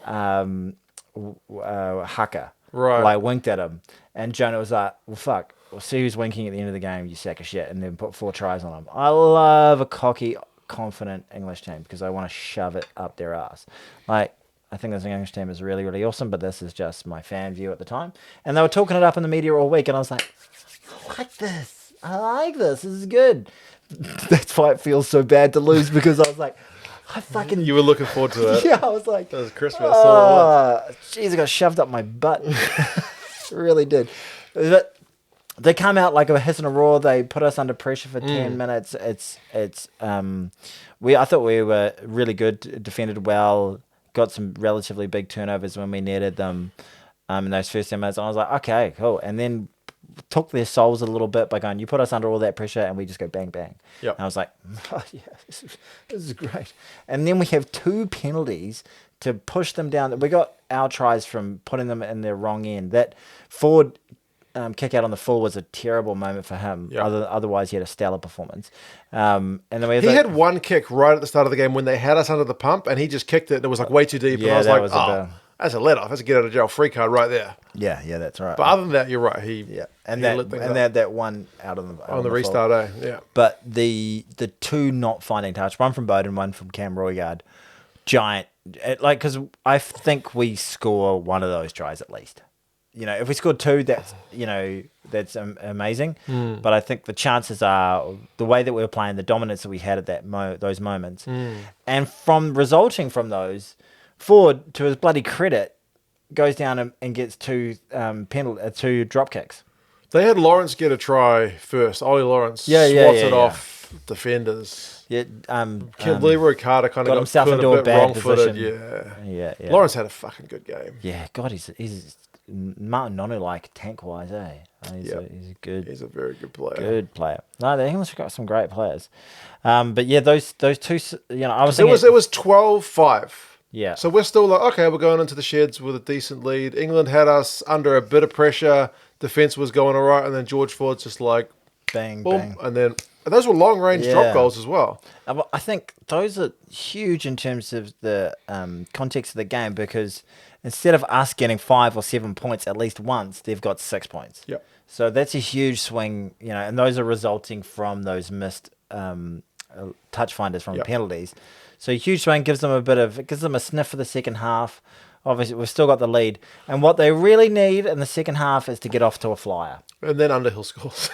Haka. Right. Like winked at him, and Jonah was like, "Well, fuck. We'll see who's winking at the end of the game. You sack of shit," and then put 4 tries on him. I love a cocky, confident English team because I want to shove it up their ass. Like. I think this English team is really, really awesome, but this is just my fan view at the time. And they were talking it up in the media all week, and I was like, I like this. I like this. This is good. That's why it feels so bad to lose, because I was like, I fucking... You were looking forward to it. Yeah, I was like... That was Christmas. Oh, jeez, I got shoved up my butt. It really did. But they come out like a hiss and a roar. They put us under pressure for 10 minutes. I thought we were really good, defended well, got some relatively big turnovers when we needed them in those first 10 minutes. And I was like, okay, cool. And then took their souls a little bit by going, you put us under all that pressure, and we just go bang, bang. Yep. And I was like, oh, yeah, this is great. And then we have 2 penalties to push them down. We got our tries from putting them in their wrong end. That forward kick out on the full was a terrible moment for him. Yep. Otherwise, he had a stellar performance. And then he had one kick right at the start of the game when they had us under the pump, and he just kicked it. It was like way too deep. Yeah, and I was like, that's a let off. That's a get out of jail free card right there. Yeah, that's right. But other than that, you're right. They had that one out on the restart. Yeah. But the 2 not finding touch, one from Bowden, one from Cam Roygaard, giant. Because I think we score one of those tries at least. You know, if we scored 2, that's amazing. But I think the chances are the way that we were playing, the dominance that we had at those moments, and resulting from those, Ford, to his bloody credit, goes down and gets 2 drop kicks. They had Lawrence get a try first. Ollie Lawrence swats it off defenders. Yeah, Leroy Carter kind of got himself into a bad wrong-footed. position. Yeah. Lawrence had a fucking good game. Yeah, God, he's Martin Nonu like tank-wise, eh? He's a very good player. Good player. No, the English have got some great players. But yeah, those 2, I was thinking... It was 12-5. Yeah. So we're still like, okay, we're going into the sheds with a decent lead. England had us under a bit of pressure. Defence was going all right, and then George Ford's just like... Bang, boom, bang. And then... And those were long-range drop goals as well. I think those are huge in terms of the context of the game, because instead of us getting 5 or 7 points at least once, they've got 6 points. Yep. So that's a huge swing, and those are resulting from those missed touch finders from penalties. So a huge swing gives them a sniff for the second half. Obviously, we've still got the lead. And what they really need in the second half is to get off to a flyer. And then Underhill scores.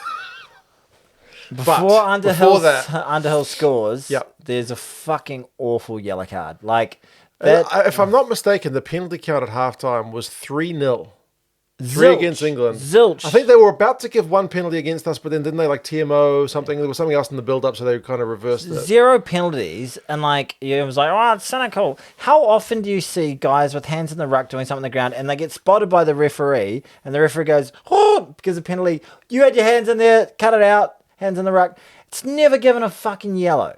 Before Underhill scores, there's a fucking awful yellow card. Like, if I'm not mistaken, the penalty count at halftime was 3-0. 3 against England. Zilch. I think they were about to give 1 penalty against us, but then didn't they TMO something? There was something else in the build-up, so they kind of reversed it. 0 penalties, and it was like, oh, it's so cool. How often do you see guys with hands in the ruck doing something on the ground, and they get spotted by the referee, and the referee goes, oh, because of penalty, you had your hands in there, cut it out, hands in the ruck. It's never given a fucking yellow.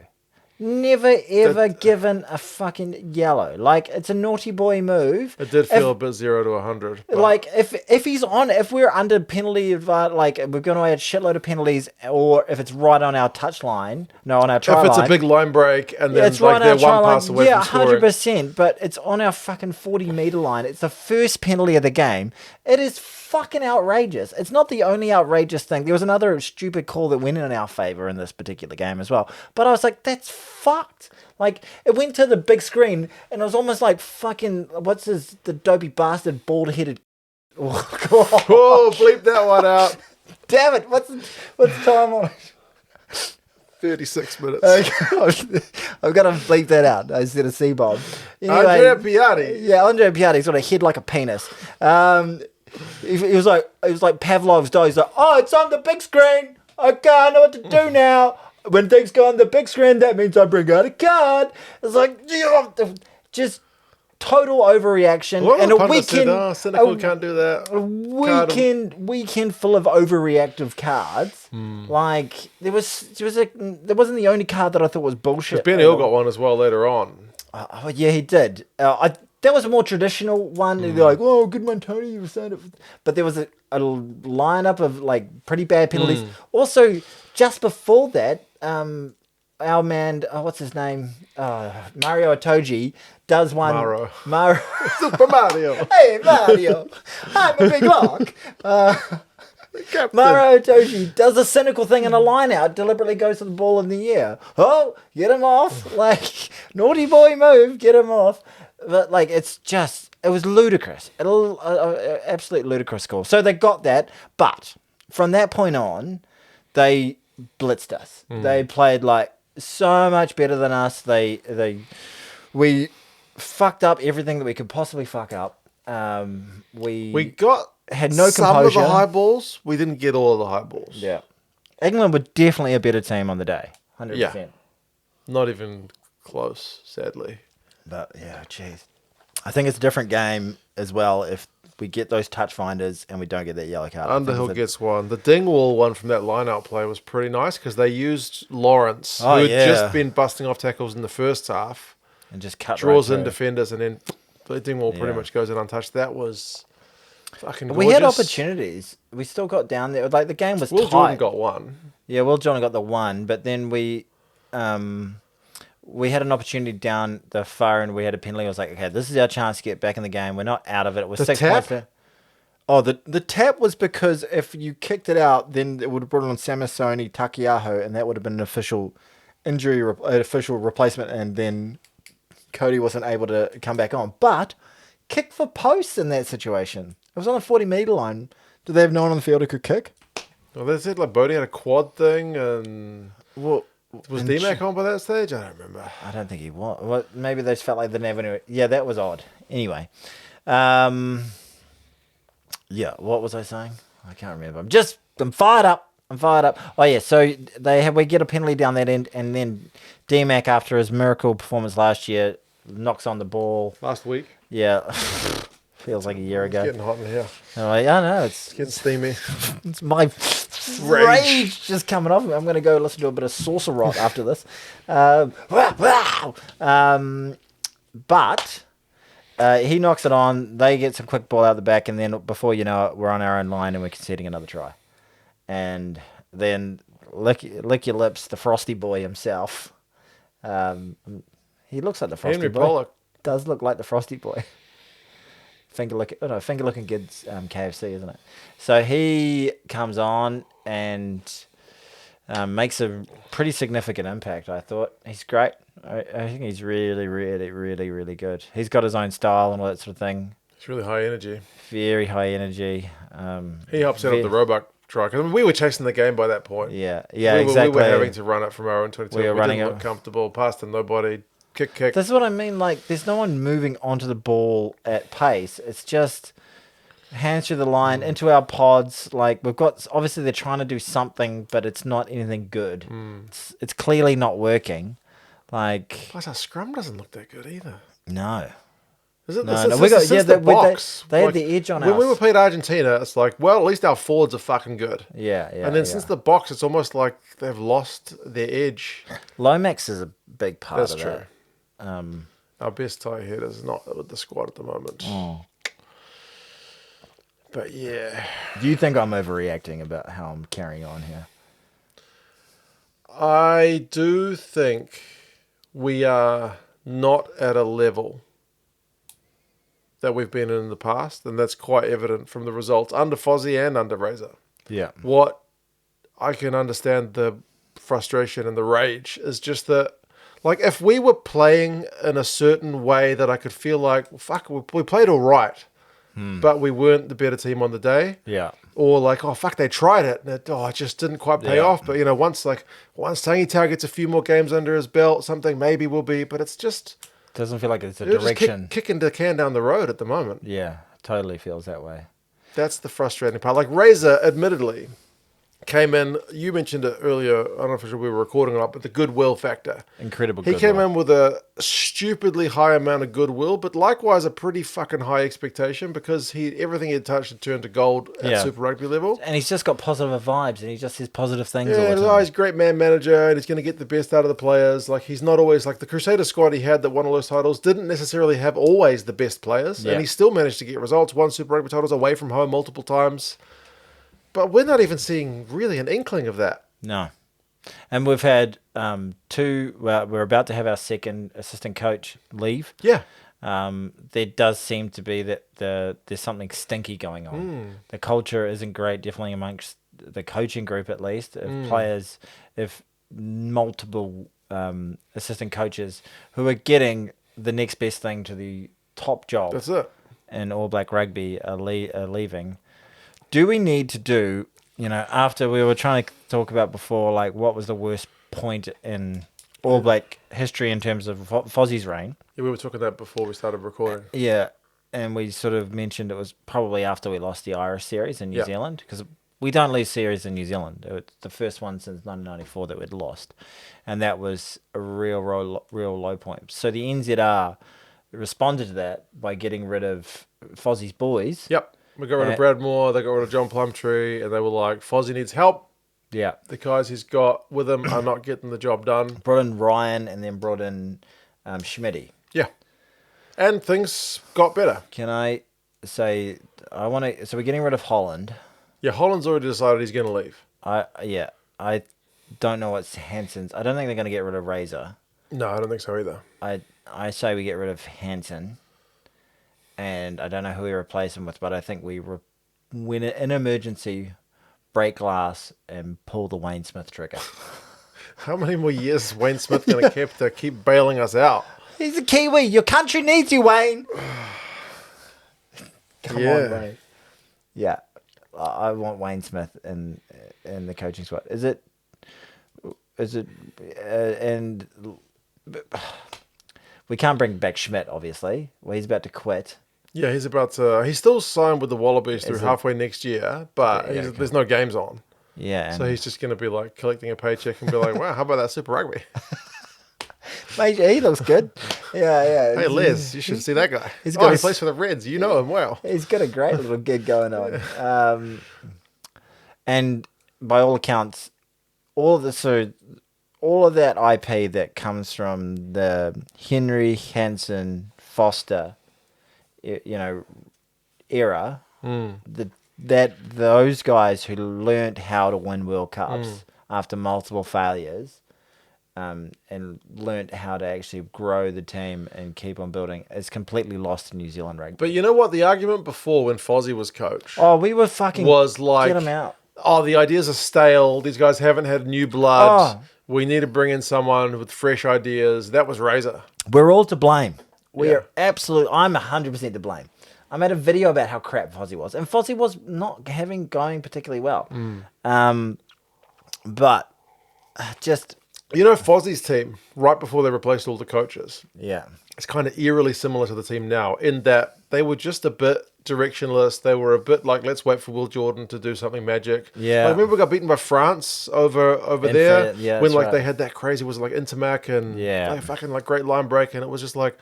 Never ever given a fucking yellow. Like, it's a naughty boy move. It did feel a bit 0 to 100. Like, if we're under penalty, like, we're going to add shitload of penalties, or if it's right on our touchline, on our try line. If it's a big line break and then it's right they're one line. pass away from scoring. 100%, but it's on our fucking 40-meter line. It's the first penalty of the game. It is fucking outrageous. It's not the only outrageous thing. There was another stupid call that went in our favor in this particular game as well. But I was like, that's fucked. Like, it went to the big screen, and it was almost like fucking, the dopey bastard, bald-headed... Oh, bleep that one out. Damn it, what's the time on it? 36 minutes. Okay. I've got to bleep that out. I said a C-bomb. Anyway, Andrea Piatti. Yeah, Andrea Piatti's got a head like a penis. He was like Pavlov's dog. He's like, oh, it's on the big screen. Okay, I know what to do now. When things go on the big screen, that means I bring out a card. It's like, just total overreaction. Well, and a weekend, cynical can't do that. A weekend full of overreactive cards. Like, there wasn't the only card that I thought was bullshit. Ben Hill got one as well later on. Oh yeah, he did. That was a more traditional one. They're like, "Oh, good one, Tony." You were saying it, but there was a lineup of like pretty bad penalties. Also, just before that, our man, what's his name, Mario Itoje does one. Mario. Super Mario. Hey, Mario. I'm a big lock. Mario Itoje does a cynical thing in a line out, deliberately goes to the ball in the air. Oh, get him off. Like, naughty boy move, get him off. But, like, it was ludicrous. Absolute ludicrous call. So they got that, but from that point on, they blitzed us. They played, like, so much better than us. We fucked up everything that we could possibly fuck up. We had no composure. Some of the high balls. We didn't get all of the high balls. Yeah. England were definitely a better team on the day. 100%. Yeah. Not even close, sadly. But, yeah, jeez. I think it's a different game as well if we get those touch finders and we don't get that yellow card. Underhill gets one. The Dingwall one from that line-out play was pretty nice because they used Lawrence, who had just been busting off tackles in the first half. And just draws in defenders, and then the Dingwall pretty much goes in untouched. That was fucking gorgeous. We had opportunities. We still got down there. Like, the game was Will tight. Jordan got one. Yeah, Will Jordan got the one, but then we had an opportunity down the far end. We had a penalty. I was like, okay, this is our chance to get back in the game. We're not out of it. It was the 6 tap? points there. Oh, the tap was because if you kicked it out, then it would have brought on Samasoni Takiaho, and that would have been an official official replacement, and then Cody wasn't able to come back on. But kick for posts in that situation. It was on the 40-meter line. Did they have no one on the field who could kick? Well, they said like Bodie had a quad thing, and was D-Mac on by that stage? I don't remember. I don't think he was. Well, maybe they just felt like they never knew. Yeah, that was odd. Anyway, yeah. What was I saying? I can't remember. I'm fired up. Oh yeah. So we get a penalty down that end, and then D-Mac, after his miracle performance last year, knocks on the ball. Last week. Yeah. Feels like a year ago. It's getting hot in here. I'm like, I know, it's getting steamy. It's my rage just coming off. I'm going to go listen to a bit of Sorcerot after this. But he knocks it on. They get some quick ball out the back, and then before you know it, we're on our own line and we're conceding another try. And then lick your lips, the Frosty Boy himself. He looks like the Frosty Henry Boy. Pollock does look like the Frosty Boy. Finger looking kid's KFC, isn't it? So he comes on and makes a pretty significant impact. I thought he's great. I think he's really, really, really, really good. He's got his own style and all that sort of thing. It's really high energy. Very high energy. He helped set up the Roebuck try. Because we were chasing the game by that point. Exactly. We were having to run it from our own 22. We were running didn't look comfortable. Past to nobody. Kick. That's what I mean. Like, there's no one moving onto the ball at pace. It's just hands through the line into our pods. Like, we've got, obviously they're trying to do something, but it's not anything good. It's clearly not working. Like, plus our scrum doesn't look that good either. No. Is it? No, Since, we got since the box. they had the edge on us. When we played Argentina, it's like, well, at least our forwards are fucking good. Yeah. And then since the box, it's almost like they've lost their edge. Lomax is a big part That's of true. that. Our best tie head is not with the squad at the moment. But yeah. Do you think I'm overreacting about how I'm carrying on here? I do think we are not at a level that we've been in the past, and that's quite evident from the results under Fozzie and under Razor. Yeah. What I can understand the frustration and the rage is just that, like, if we were playing in a certain way that I could feel like, well, fuck, we played all right, but we weren't the better team on the day. Yeah. Or like, oh fuck, they tried it, and it just didn't quite pay off. But once Tangi Tau gets a few more games under his belt, something maybe will be. But it's just doesn't feel like it's a just direction. kicking the can down the road at the moment. Yeah, totally feels that way. That's the frustrating part. Like Razor, admittedly, came in. You mentioned it earlier. I don't know if we were recording or not, but the goodwill factor. Incredible. He came in with a stupidly high amount of goodwill, but likewise a pretty fucking high expectation because everything he had touched had turned to gold at Super Rugby level. And he's just got positive vibes, and he just says positive things all Yeah, the time. he's a great man manager, and he's going to get the best out of the players. Like, he's not always like the Crusader squad he had that won all those titles didn't necessarily have always the best players, and he still managed to get results. Won Super Rugby titles away from home multiple times. But we're not even seeing really an inkling of that. No. And we've had we're about to have our second assistant coach leave. Yeah. There does seem to be that there's something stinky going on. The culture isn't great, definitely amongst the coaching group at least. If multiple assistant coaches who are getting the next best thing to the top job That's it. in All Black Rugby are leaving. Do we need to do, after we were trying to talk about before, like what was the worst point in All Black history in terms of Fozzie's reign? Yeah, we were talking that before we started recording. Yeah, and we sort of mentioned it was probably after we lost the Irish series in New Zealand, because we don't lose series in New Zealand. It was the first one since 1994 that we'd lost, and that was a real low point. So the NZR responded to that by getting rid of Fozzie's boys. Yep. We got rid of Brad Moore, they got rid of John Plumtree, and they were like, Fozzie needs help. Yeah. The guys he's got with him are not getting the job done. Brought in Ryan and then brought in Schmitty. Yeah. And things got better. Can I say, so we're getting rid of Holland. Yeah, Holland's already decided he's going to leave. I don't know what's Hansen's. I don't think they're going to get rid of Razor. No, I don't think so either. I say we get rid of Hansen. And I don't know who we replace him with, but I think when in emergency, break glass and pull the Wayne Smith trigger. How many more years is Wayne Smith going to keep bailing us out? He's a Kiwi. Your country needs you, Wayne. Come on, Wayne. Yeah, I want Wayne Smith in the coaching squad. Is it? And we can't bring back Schmidt, obviously. Well, he's about to quit. Yeah, he's about to. He's still signed with the Wallabies through halfway next year, but there's no games on. Yeah. So he's just going to be like collecting a paycheck and be like, wow, how about that Super Rugby? Mate, he looks good. Yeah. Hey, Les, you should see that guy. He plays for the Reds. You know him well. He's got a great little gig going on. And by all accounts, all of that IP that comes from the Henry, Hansen, Foster, era, those guys who learnt how to win World Cups after multiple failures, and learnt how to actually grow the team and keep on building, is completely lost in New Zealand rugby. But you know what? The argument before when Fozzie was coach, we were fucking was like, get him out. Oh, the ideas are stale. These guys haven't had new blood. We need to bring in someone with fresh ideas. That was Razor. We're all to blame. I'm 100% to blame. I made a video about how crap Fozzie was, and Fozzie was not going particularly well. But just Fozzie's team right before they replaced all the coaches. Yeah, it's kind of eerily similar to the team now in that they were just a bit directionless. They were a bit like, let's wait for Will Jordan to do something magic. Yeah, I remember we got beaten by France over there when they had that crazy, was it like Intermac and they fucking like great line break, and it was just like,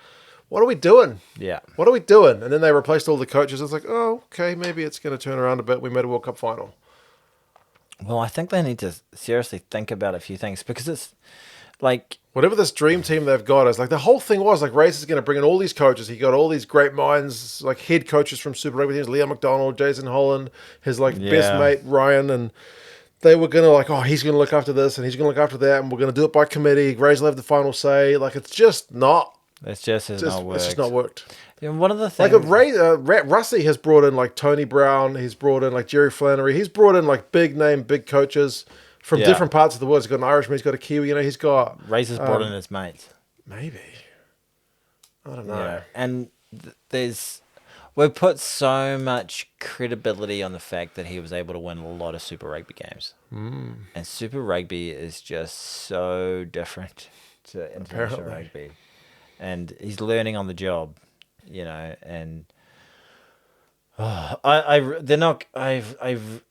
what are we doing? Yeah. What are we doing? And then they replaced all the coaches. It's like, oh, okay, maybe it's going to turn around a bit. We made a World Cup final. Well, I think they need to seriously think about a few things because it's like, Whatever this dream team they've got is like the whole thing was like Race is going to bring in all these coaches. He got all these great minds, like head coaches from Super Rugby teams, Liam McDonald, Jason Holland, his like best mate Ryan, and they were going to like, oh, he's going to look after this and he's going to look after that, and we're going to do it by committee. Race will have the final say. Like it's just not. It's just not worked. It's just not worked. And one of the things, Like Rusty has brought in like Tony Brown, he's brought in like Jerry Flannery, he's brought in like big name, big coaches from different parts of the world. He's got an Irishman, he's got a Kiwi, he's got Razor's brought in his mates. Maybe. I don't know. Yeah. And we've put so much credibility on the fact that he was able to win a lot of Super Rugby games. And Super Rugby is just so different to international rugby. And he's learning on the job, and they're not.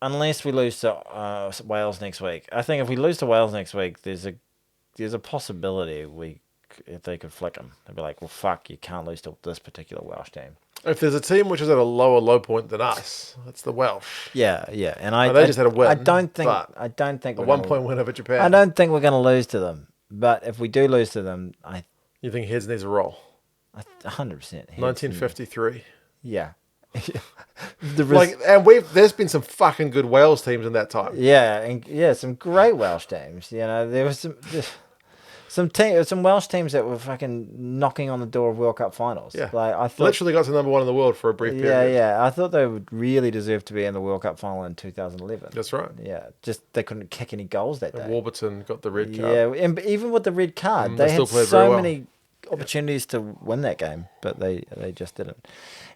Unless we lose to Wales next week. I think if we lose to Wales next week, there's a possibility if they could flick him. They'd be like, well, fuck, you can't lose to this particular Welsh team. If there's a team which is at a lower low point than us, it's the Welsh. Yeah, and they just had a win. I don't think a 1-point win over Japan. I don't think we're going to lose to them. But if we do lose to them, you think heads needs a roll? 100%. 1953. Yeah. There's been some fucking good Wales teams in that time. Yeah, some great Welsh teams. There was some Welsh teams that were fucking knocking on the door of World Cup finals. Yeah, I thought, literally got to number one in the world for a brief period. Yeah. I thought they would really deserve to be in the World Cup final in 2011. That's right. Yeah, just they couldn't kick any goals that day. And Warburton got the red card. Yeah, and even with the red card, they had so many opportunities to win that game, but they just didn't.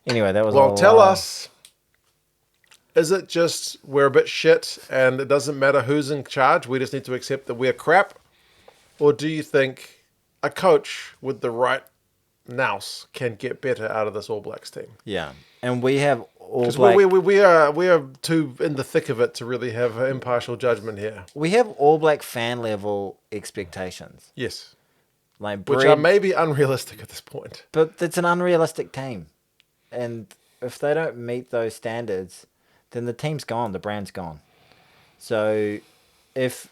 Anyway, that was tell us, is it just we're a bit shit and it doesn't matter who's in charge, we just need to accept that we're crap? Or do you think a coach with the right nous can get better out of this All Blacks team? Yeah, and we have All Black. We are too in the thick of it to really have an impartial judgment here. We have All Black fan level expectations. Yes. Which are maybe unrealistic at this point. But it's an unrealistic team. And if they don't meet those standards, then the team's gone, the brand's gone. So if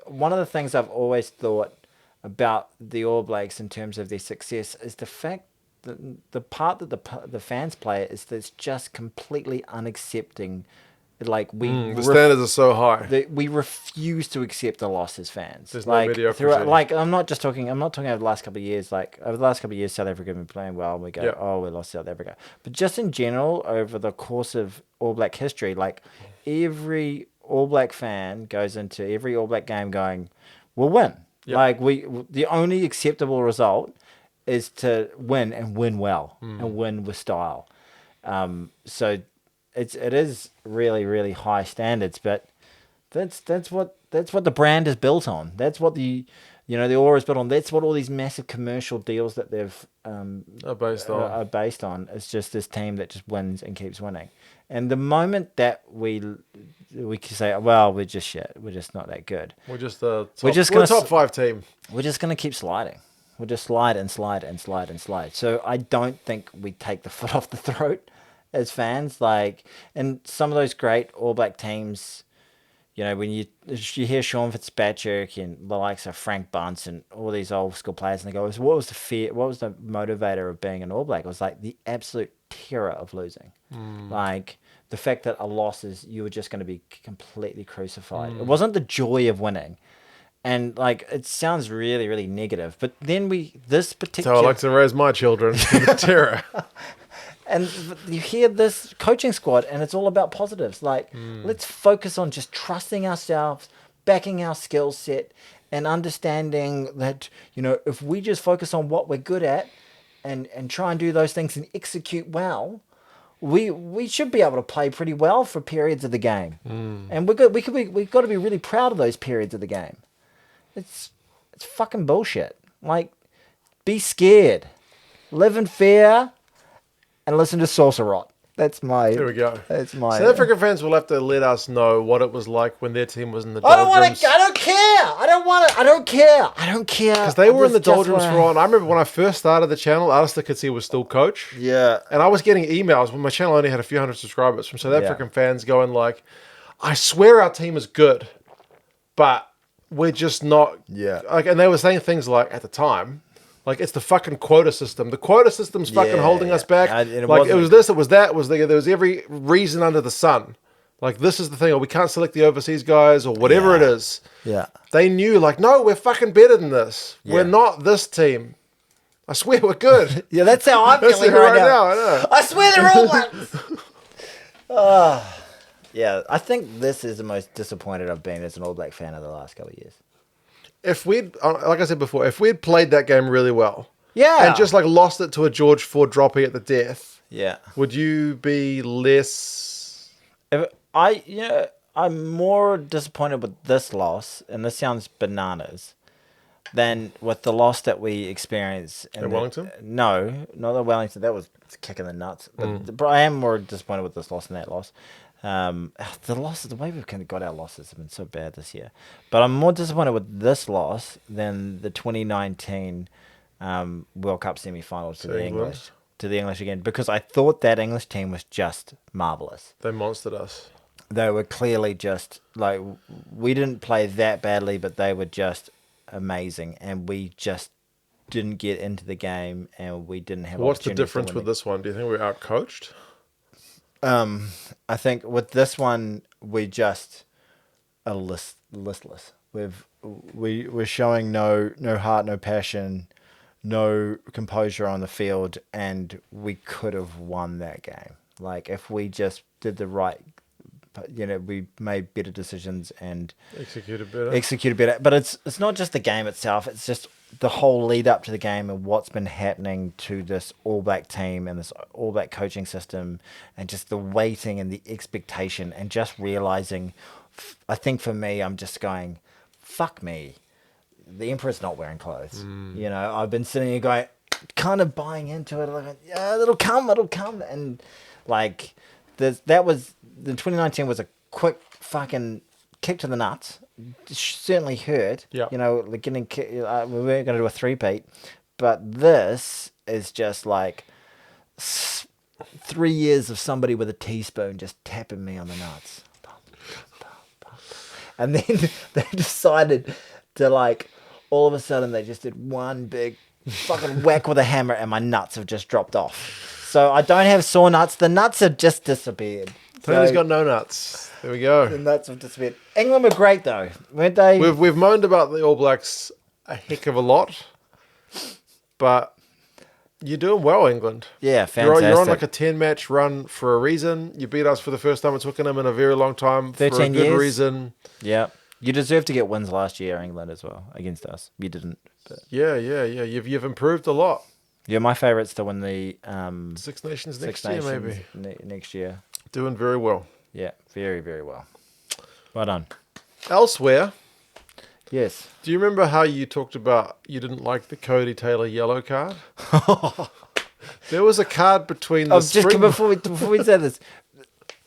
one of the things I've always thought about the All Blacks in terms of their success is the fact that the part that the fans play is that's just completely unaccepting. Like the standards are so high. We refuse to accept the loss as fans. There's no mediocrity. I'm not talking over the last couple of years. Like over the last couple of years, South Africa have been playing well, and we go, oh, we lost South Africa. But just in general, over the course of All Black history, like every All Black fan goes into every All Black game going, we'll win. Yep. Like the only acceptable result is to win and win well and win with style. So it is really, really high standards, but that's what the brand is built on. That's what the aura is built on. That's what all these massive commercial deals that they've are based on. It's just this team that just wins and keeps winning. And the moment that we can say, well, we're just shit, we're just not that good. We're just a top 5 team. We're just gonna keep sliding. We'll just slide and slide and slide and slide. So I don't think we take the foot off the throat as fans. And some of those great All Black teams, when you hear Sean Fitzpatrick and the likes of Frank Bunce and all these old school players, and they go, what was the motivator of being an All Black? It was like the absolute terror of losing. Like the fact that a loss is you were just going to be completely crucified. It wasn't the joy of winning. And it sounds really, really negative. But then this particular... So I like to raise my children. Terror. And you hear this coaching squad, and it's all about positives. Let's focus on just trusting ourselves, backing our skill set, and understanding that, if we just focus on what we're good at and try and do those things and execute well, we should be able to play pretty well for periods of the game. And we've got to be really proud of those periods of the game. It's fucking bullshit. Be scared. Live in fear. And listen to Sorcerot. That's my. There we go. That's my. South African fans will have to let us know what it was like when their team was in the I don't want doldrums. to. I don't care. I don't want to. I don't care. I don't care. Because they were in the doldrums for a while. And I remember when I first started the channel, Alistair Kitsy was still coach. Yeah. And I was getting emails when my channel only had a few hundred subscribers from South African fans going like, I swear our team is good, but we're just not. Yeah. Like, and they were saying things like, at the time, like, it's the fucking quota system. The quota system's fucking holding us back. It was this, it was that, there was every reason under the sun. Like, this is the thing, or we can't select the overseas guys, or whatever it is. Yeah. They knew, like, no, we're fucking better than this. Yeah. We're not this team. I swear we're good. Yeah, that's how I'm feeling right now. I know. I swear they're all Blacks. Yeah, I think this is the most disappointed I've been as an All Black fan of the last couple of years. If we'd, like I said before, if we'd played that game really well, and just like lost it to a George Ford droppy at the death, would you be less? I'm more disappointed with this loss, and this sounds bananas, than with the loss that we experienced in Wellington. No, not the Wellington. That was kicking the nuts. But I am more disappointed with this loss than that loss. The way we've kind of got our losses have been so bad this year. But I'm more disappointed with this loss than the 2019 World Cup semi-finals to the English again, because I thought that English team was just marvelous. They monstered us. They were clearly just like, we didn't play that badly, but they were just amazing, and we just didn't get into the game, and we didn't have. What's the difference with this one? Do you think we're outcoached? I think with this one, we just are listless. We're showing no heart, no passion, no composure on the field, and we could have won that game. Like, if we just did the right, we made better decisions and executed better. But it's not just the game itself. It's just the whole lead up to the game and what's been happening to this All Black team and this All Black coaching system, and just the waiting and the expectation, and just realizing, I think for me, I'm just going, fuck me. The Emperor's not wearing clothes. I've been sitting here going, kind of buying into it. Like, yeah, it'll come. And like, the 2019 was a quick fucking kick to the nuts. Certainly hurt. Yeah. Like getting we weren't going to do a three-peat, but this is just like 3 years of somebody with a teaspoon just tapping me on the nuts. And then they decided to, like, all of a sudden they just did one big fucking whack with a hammer, and my nuts have just dropped off. So I don't have sore nuts. The nuts have just disappeared. Tony's got no nuts. There we go. The nuts have disappeared. England were great though, weren't they? We've moaned about the All Blacks a heck of a lot, but you're doing well, England. Yeah, fantastic. You're on like a 10-match run for a reason. You beat us for the first time at Twickenham in a very long time 13 for a good years. reason. Yeah. You deserve to get wins last year, England, as well, against us. You didn't. But. Yeah. You've improved a lot. Yeah, my favourite's to win the Six Nations next year, maybe. Next year. Doing very well. Yeah, very, very well. Well done. Elsewhere. Yes. Do you remember how you talked about you didn't like the Cody Taylor yellow card? There was a card between the just before we say this,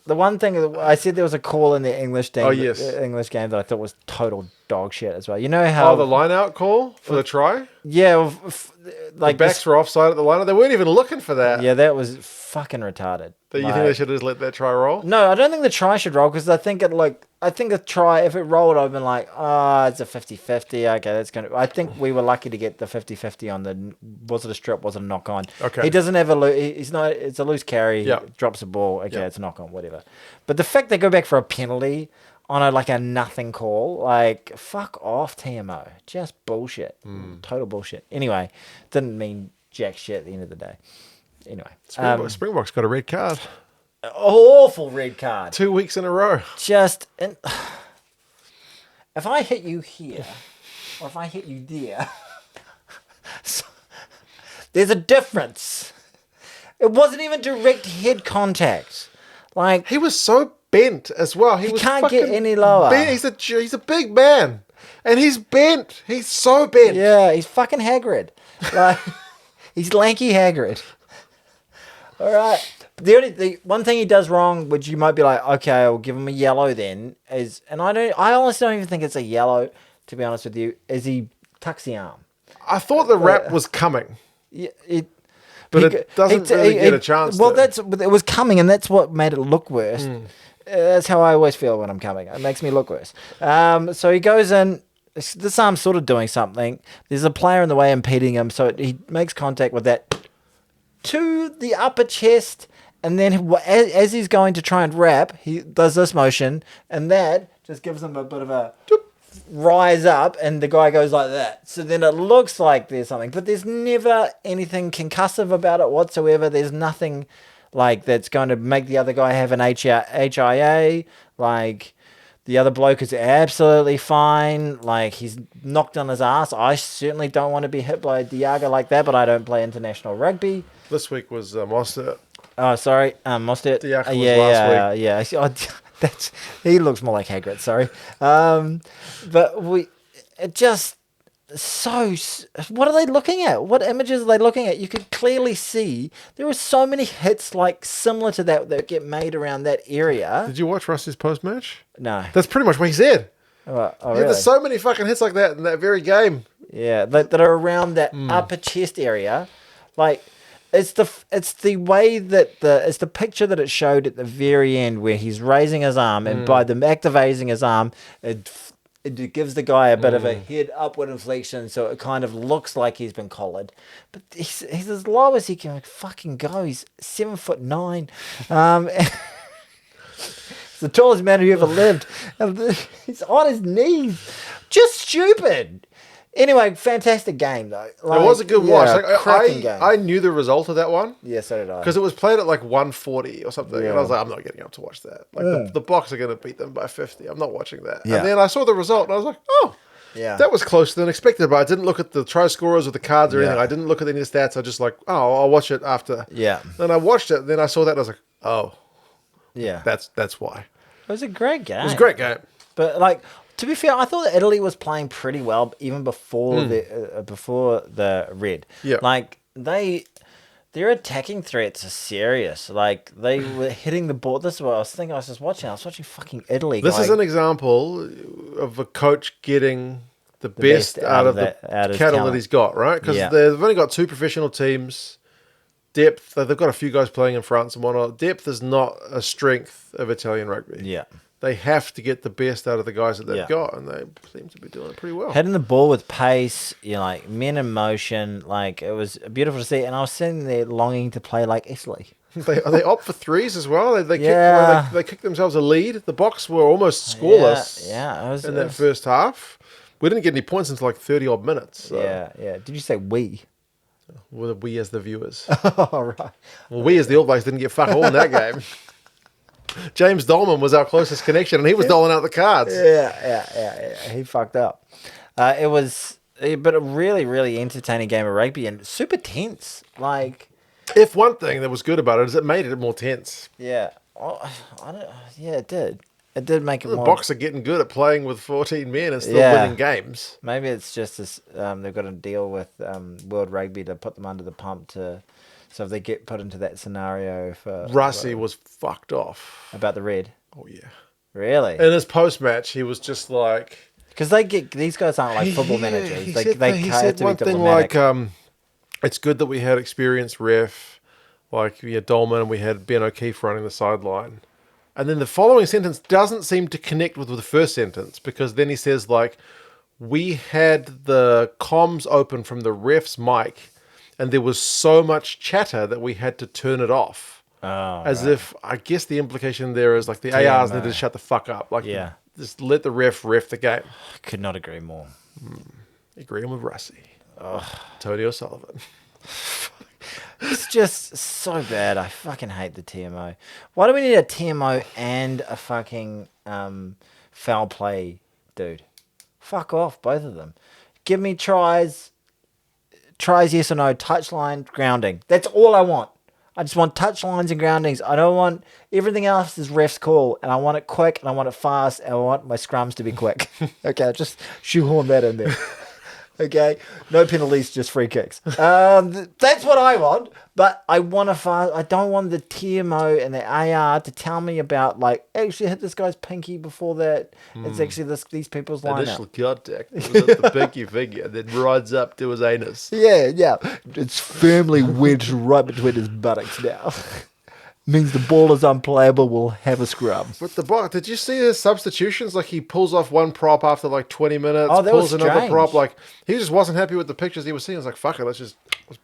the one thing I said, there was a call in the English game. Oh, yes. English game that I thought was total dog shit as well. You know how the line out call for the try? Yeah, like the backs were offside at the line out. They weren't even looking for that. Yeah, that was fucking retarded. You think they should have just let that try roll? No, I don't think the try should roll, because I think the try, if it rolled, I've been like, it's a 50-50. Okay, that's going to... I think we were lucky to get the 50-50 on the... Was it a strip? Was it a knock on? Okay. He doesn't have he's not... It's a loose carry. Yeah. Drops the ball. Okay, it's a knock on, whatever. But the fact they go back for a penalty on a nothing call, like, fuck off, TMO. Just bullshit. Total bullshit. Anyway, didn't mean jack shit at the end of the day. Anyway. Springboks got a red card. Awful red card. 2 weeks in a row. If I hit you here, or if I hit you there, there's a difference. It wasn't even direct head contact. Like, he was so bent as well. He can't get any lower. Bent. He's a big man, and he's bent. He's so bent. Yeah, he's fucking Hagrid. Like, he's lanky Hagrid. All right. The one thing he does wrong, which you might be like, okay, I'll give him a yellow then, is, and I honestly don't even think it's a yellow, to be honest with you, is he tucks the arm. I thought the wrap was coming. Yeah, but it doesn't really get a chance. Well, to. it was coming, and that's what made it look worse. That's how I always feel when I'm coming. It makes me look worse. So he goes in. This arm's sort of doing something. There's a player in the way impeding him, so he makes contact with that to the upper chest, and then as he's going to try and wrap, he does this motion, and that just gives him a bit of a rise up, and the guy goes like that. So then it looks like there's something, but there's never anything concussive about it whatsoever. There's nothing like that's going to make the other guy have an HIA. Like, the other bloke is absolutely fine. Like, he's knocked on his ass. I certainly don't want to be hit by a Diaga like that, but I don't play international rugby. This week was Mostert. Oh, sorry, Mostert. Diaga was last week. Yeah. He looks more like Hagrid. Sorry, but what are they looking at? What images are they looking at? You could clearly see there were so many hits like similar to that get made around that area. Did you watch Rusty's post-match? No. That's pretty much what he said. Oh, really? There's so many fucking hits like that in that very game. Yeah, that are around that upper chest area. Like, it's the way that it's the picture that it showed at the very end where he's raising his arm, and by them activating his arm, it gives the guy a bit of a head upward inflection, so it kind of looks like he's been collared. But he's as low as he can fucking go. He's 7'9". He's the tallest man who ever lived. He's on his knees. Just stupid. Anyway, fantastic game though. Like, it was a good watch. Like, cracking game. I knew the result of that one. Yeah, so did I. Because it was played at like 140 or something. Yeah. And I was like, I'm not getting up to watch that. Like the Boks are going to beat them by 50. I'm not watching that. Yeah. And then I saw the result and I was like, oh, yeah, that was closer than expected. But I didn't look at the try scorers or the cards or anything. I didn't look at any of the stats. I just like, oh, I'll watch it after. Yeah. Then I watched it. And then I saw that and I was like, oh, yeah, that's why. It was a great game. It was a great game. But like, to be fair, I thought that Italy was playing pretty well even before the red. Yeah. Like, their attacking threats are serious. Like, they were hitting the ball. This is what I was thinking. I was watching fucking Italy. This is an example of a coach getting the best out of the cattle that he's got, right? Because they've only got 2 professional teams. Depth, they've got a few guys playing in France and whatnot. Depth is not a strength of Italian rugby. Yeah. They have to get the best out of the guys that they've got, and they seem to be doing it pretty well. Hitting the ball with pace, like men in motion, like it was beautiful to see. And I was sitting there longing to play like Italy. They opt for threes as well. They kicked themselves a lead. The Boks were almost scoreless. In that first half, we didn't get any points until like 30-odd minutes. So. Yeah. Did you say we? Well, we as the viewers. Oh, right. Well, we as the All Blacks didn't get fuck all in that game. James Dolman was our closest connection, and he was doling out the cards. Yeah. He fucked up. It was, but a really, really entertaining game of rugby and super tense. Like, if one thing that was good about it is it made it more tense. Yeah. It did. It did make it more. The Boks are getting good at playing with 14 men and still winning games. Maybe it's just this, they've got to deal with World Rugby to put them under the pump so if they get put into that scenario for... Russie was fucked off. About the red? Oh, yeah. Really? In his post-match, he was just like... Because these guys aren't like football managers. He said one thing like, it's good that we had experienced ref, like we had Dolman and we had Ben O'Keefe running the sideline. And then the following sentence doesn't seem to connect with the first sentence, because then he says, like, we had the comms open from the ref's mic and there was so much chatter that we had to turn it off. Oh, As if, I guess the implication there is like the ARs needed to shut the fuck up. Like, just let the ref the game. Could not agree more. Agreeing with Russie. Tony O'Sullivan. It's just so bad. I fucking hate the TMO. Why do we need a TMO and a fucking foul play dude? Fuck off, both of them. Give me tries, yes or no, touchline, grounding. That's all I want. I just want touchlines and groundings. I don't want everything else is ref's call, and I want it quick, and I want it fast, and I want my scrums to be quick. Okay, just shoehorn that in there. Okay, no penalties, just free kicks. That's what I want. But I want to I don't want the TMO and the AR to tell me about like actually hit this guy's pinky before that. It's actually these people's Initial lineup. contact was at the pinky finger, and then rides up to his anus. Yeah. It's firmly wedged right between his buttocks now. Means the ball is unplayable. We'll have a scrum. But the Boks, did you see his substitutions? Like he pulls off one prop after like 20 minutes, Oh, that pulls was another strange. prop. Like he just wasn't happy with the pictures he was seeing. He was like, "Fuck it, let's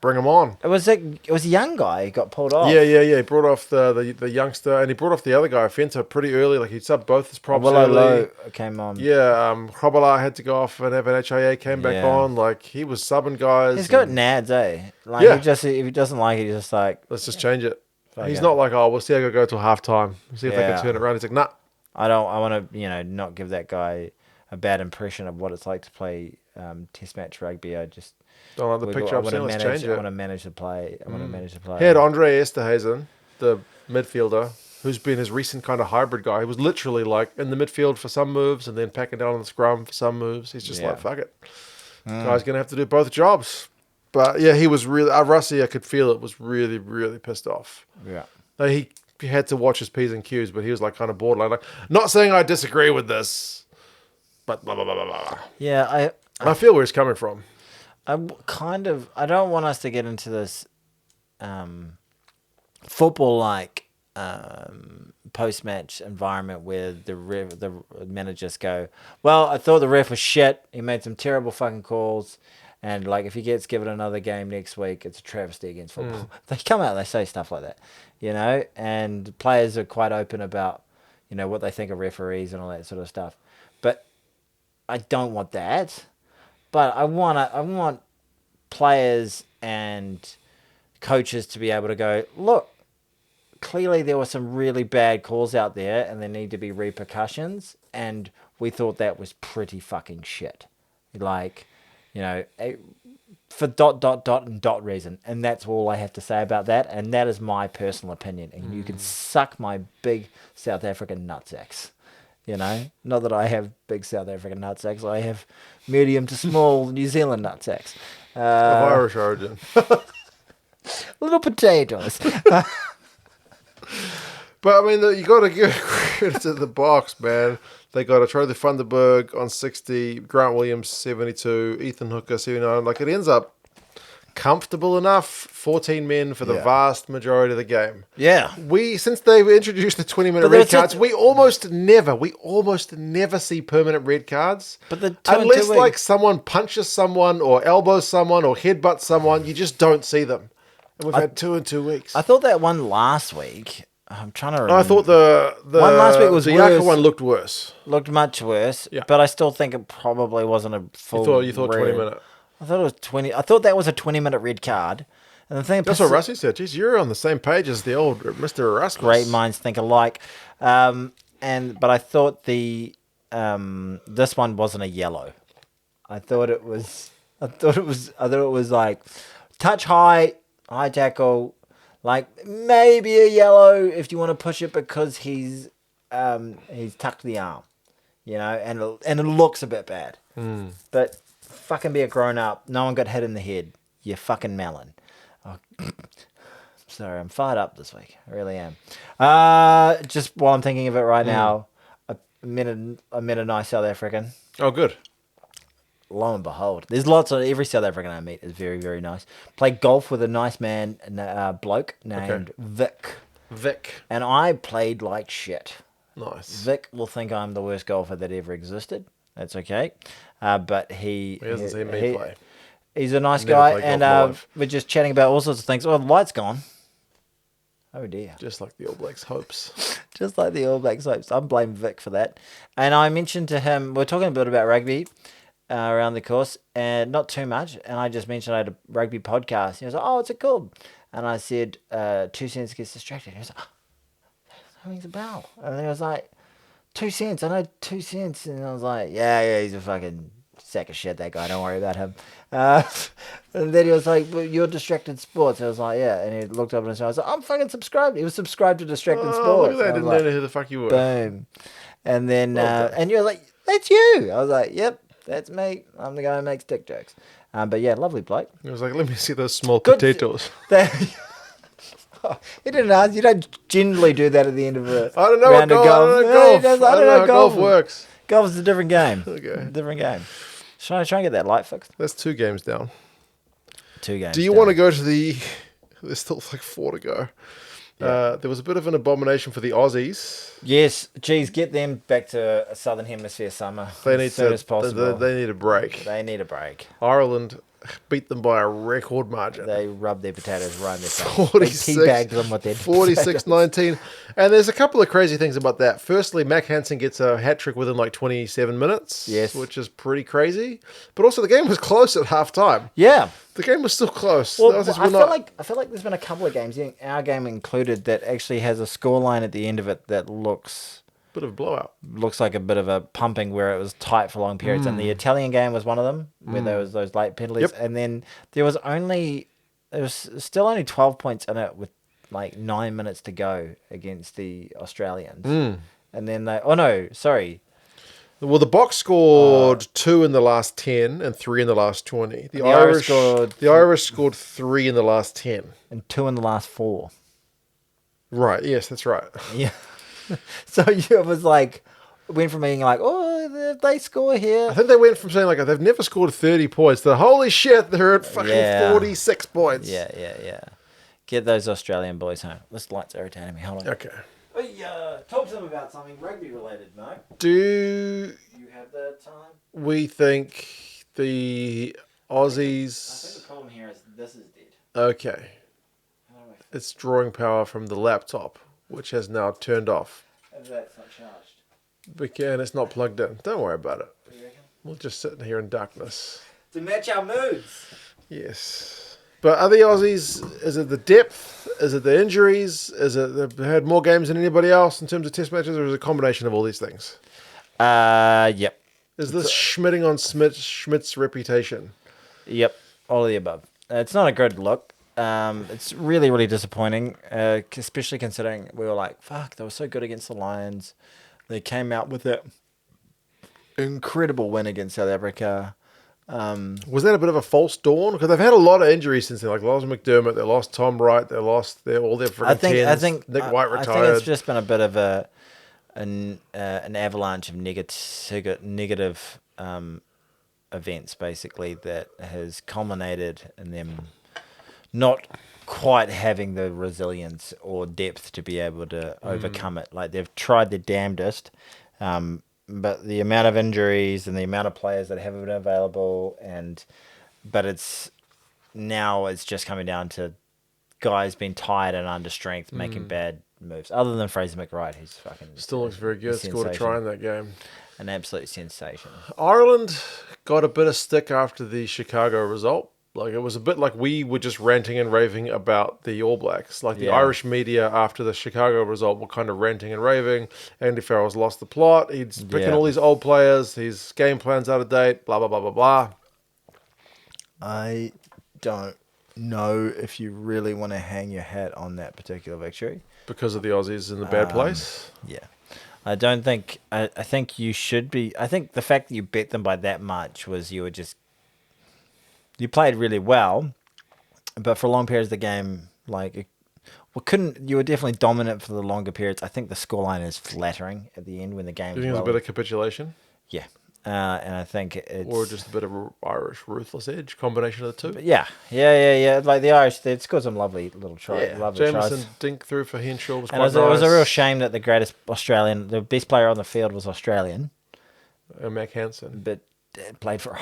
bring him on." It was a young guy who got pulled off. Yeah. He brought off the youngster, and he brought off the other guy, Fenta, pretty early. Like he subbed both his props Willow early. Low came on. Yeah, Hobala had to go off, and Evan HIA came back Yeah. on. Like he was subbing guys. He's got nads, eh? Like Yeah. if he doesn't like it, he's just like Let's just change it. He's Okay. not like, oh, we'll see how go till half time. See if they Yeah. can turn it around. He's like, nah. I want to not give that guy a bad impression of what it's like to play test match rugby. I just Don't like the picture I've seen. Let's change I it. want to manage the play. I want to manage the play. He had Andre Esterhazen, the midfielder, who's been his recent kind of hybrid guy. He was literally like in the midfield for some moves and then packing down on the scrum for some moves. He's just Yeah. like, fuck it. Guy's going to have to do both jobs. But yeah, he was really, Rusty, I could feel it, was really, really pissed off. Yeah. Like, he had to watch his P's and Q's, but he was like kind of borderline. Like, not saying I disagree with this, but blah, blah, blah, blah, blah. Yeah, I feel where he's coming from. I don't want us to get into this football like post match environment where the managers go, well, I thought the ref was shit. He made some terrible fucking calls. And like, if he gets given another game next week, it's a travesty against football. They come out and they say stuff like that, and players are quite open about, what they think of referees and all that sort of stuff. But I don't want that. But I want players and coaches to be able to go, look, clearly there were some really bad calls out there and there need to be repercussions. And we thought that was pretty fucking shit. Like, for ... and dot reason. And that's all I have to say about that. And that is my personal opinion. And you can suck my big South African nutsacks. Not that I have big South African nutsacks. I have medium to small New Zealand nutsacks. Of Irish origin. Little potatoes. But I mean, you got to give credit to the Boks, man. They got a Trophy Thunderberg on 60, Grant Williams 72, Ethan Hooker 79. Like it ends up comfortable enough. 14 men for the vast majority of the game. Yeah. Since they've introduced the 20-minute red cards, we almost never see permanent red cards. But unless like someone punches someone or elbows someone or headbutts someone, you just don't see them. And we've had 2 in 2 weeks. I thought that one last week. I'm trying to remember. I thought the one last week was the worse. Yaka one looked worse. Looked much worse. Yeah. But I still think it probably wasn't a full. You thought red. 20 minute. I thought it was 20. I thut that was a 20-minute red card. And the thing That's what Rusty said. Jeez, you're on the same page as the old Mr. Erasmus. Great minds think alike. But I thought this one wasn't a yellow. I thought it was like touch high tackle, like maybe a yellow if you want to push it because he's tucked the arm, and it looks a bit bad. But fucking be a grown up. No one got hit in the head. You fucking melon. Oh, sorry, I'm fired up this week. I really am. Just while I'm thinking of it right now, I met a nice South African. Oh, good. Lo and behold, there's lots of every South African I meet is very, very nice. Played golf with a nice man, bloke named Vic. And I played like shit. Nice. Vic will think I'm the worst golfer that ever existed. That's okay. But he hasn't seen me play. He's a nice Never guy, played and golf in my life. we're just chatting about all sorts of things. Oh, the light's gone. Oh dear. Just like the All Blacks' hopes. Just like the All Blacks hopes. I'm blaming Vic for that. And I mentioned to him, we're talking a bit about rugby around the course, and not too much. And I just mentioned I had a rugby podcast. He was like, oh, what's it called? And I said, 2 cents gets distracted. He was like, oh, that rings a bell. And then I was like, 2 cents. I know 2 cents. And I was like, yeah, he's a fucking sack of shit, that guy. Don't worry about him. And then he was like, well, you're Distracted Sports. I was like, yeah. And he looked up at his phone. I was like, I'm fucking subscribed. He was subscribed to Distracted Sports. Look at that. I didn't know who the fuck you were. Boom. And then, Well done. and you're like, that's you. I was like, yep. That's me. I'm the guy who makes dick jokes. But yeah, lovely bloke. He was like, let me see those small Good. potatoes. He didn't ask. You don't generally do that at the end of a I don't know round of golf. I don't know Yeah, he golf. does. I don't know how golf golf. works. Golf is a different game. Okay. Different game. Try and get that light fixed. That's 2 games down. 2 games. Do you want to go to the... There's still like 4 to go. Yeah. There was a bit of an abomination for the Aussies. Yes. Geez, get them back to a Southern Hemisphere summer as soon as possible. They need a break. They need a break. Ireland beat them by a record margin. They rubbed their potatoes right in their face. 46, They teabagged them with their 46-19. And there's a couple of crazy things about that. Firstly, Mac Hansen gets a hat-trick within like 27 minutes. Yes. Which is pretty crazy. But also the game was close at half-time. Yeah. The game was still close. Well, I feel like there's been a couple of games, our game included, that actually has a scoreline at the end of it that looks Bit of a blowout. like a bit of a pumping where it was tight for long periods. And the Italian game was one of them where there was those late penalties. Yep. And then there was still only 12 points in it with like 9 minutes to go against the Australians. And then Well, the Boks scored 2 in the last 10 and 3 in the last 20. The Irish scored 3 in the last 10. and 2 in the last 4. Right, yes, that's right. Yeah. So it was like, went from being like, oh, if they score here. I think they went from saying like they've never scored 30 points to holy shit, they're at fucking 46 points. Yeah. Get those Australian boys home. This light's irritating me. Hold on. Okay. Talk to them about something rugby related, Mo. Do You have the time? we think the I Aussies... think the problem here is this is dead. Okay. It's drawing power from the laptop, which has now turned off. If that's not charged. And it's not plugged in. Don't worry about it. What do you reckon? We'll just sit here in darkness. To match our moods. Yes. But are the Aussies, is it the depth? Is it the injuries? Is it they've had more games than anybody else in terms of test matches? Or is it a combination of all these things? Yep. Is this schmitting on Schmidt's reputation? Yep. All of the above. It's not a good look. It's really, really disappointing, especially considering we were like, fuck, they were so good against the Lions. They came out with that incredible win against South Africa. Was that a bit of a false dawn? Because they've had a lot of injuries since then. Like, they lost McDermott, they lost Tom Wright, they lost all their freaking tens. I think Nick White retired. I think it's just been a bit of an avalanche of negative events, basically, that has culminated in them not quite having the resilience or depth to be able to overcome it. Like, they've tried their damnedest, but the amount of injuries and the amount of players that haven't been available, but it's just coming down to guys being tired and under strength, making bad moves. Other than Fraser McWright, who's fucking Still looks very good. Scored a try in that game. An absolute sensation. Ireland got a bit of stick after the Chicago result. Like, it was a bit like we were just ranting and raving about the All Blacks. Like, the Irish media after the Chicago result were kind of ranting and raving. Andy Farrell's lost the plot. He's picking all these old players. His game plan's out of date. Blah, blah, blah, blah, blah. I don't know if you really want to hang your hat on that particular victory. Because of the Aussies in the bad place? Yeah. I don't think... I think you should be... I think the fact that you bet them by that much was you played really well, but for long periods of the game, you were definitely dominant for the longer periods. I think the scoreline is flattering at the end when the game. Do you think it's a bit of capitulation? Yeah, and I think it's or just a bit of Irish ruthless edge, combination of the two. Yeah. Like the Irish, they'd scored some lovely little tries. Yeah, lovely Jameson tries. dink through for Henshaw was And quite nice. It was a real shame that the best player on the field was Australian, Mac Hansen, but played for.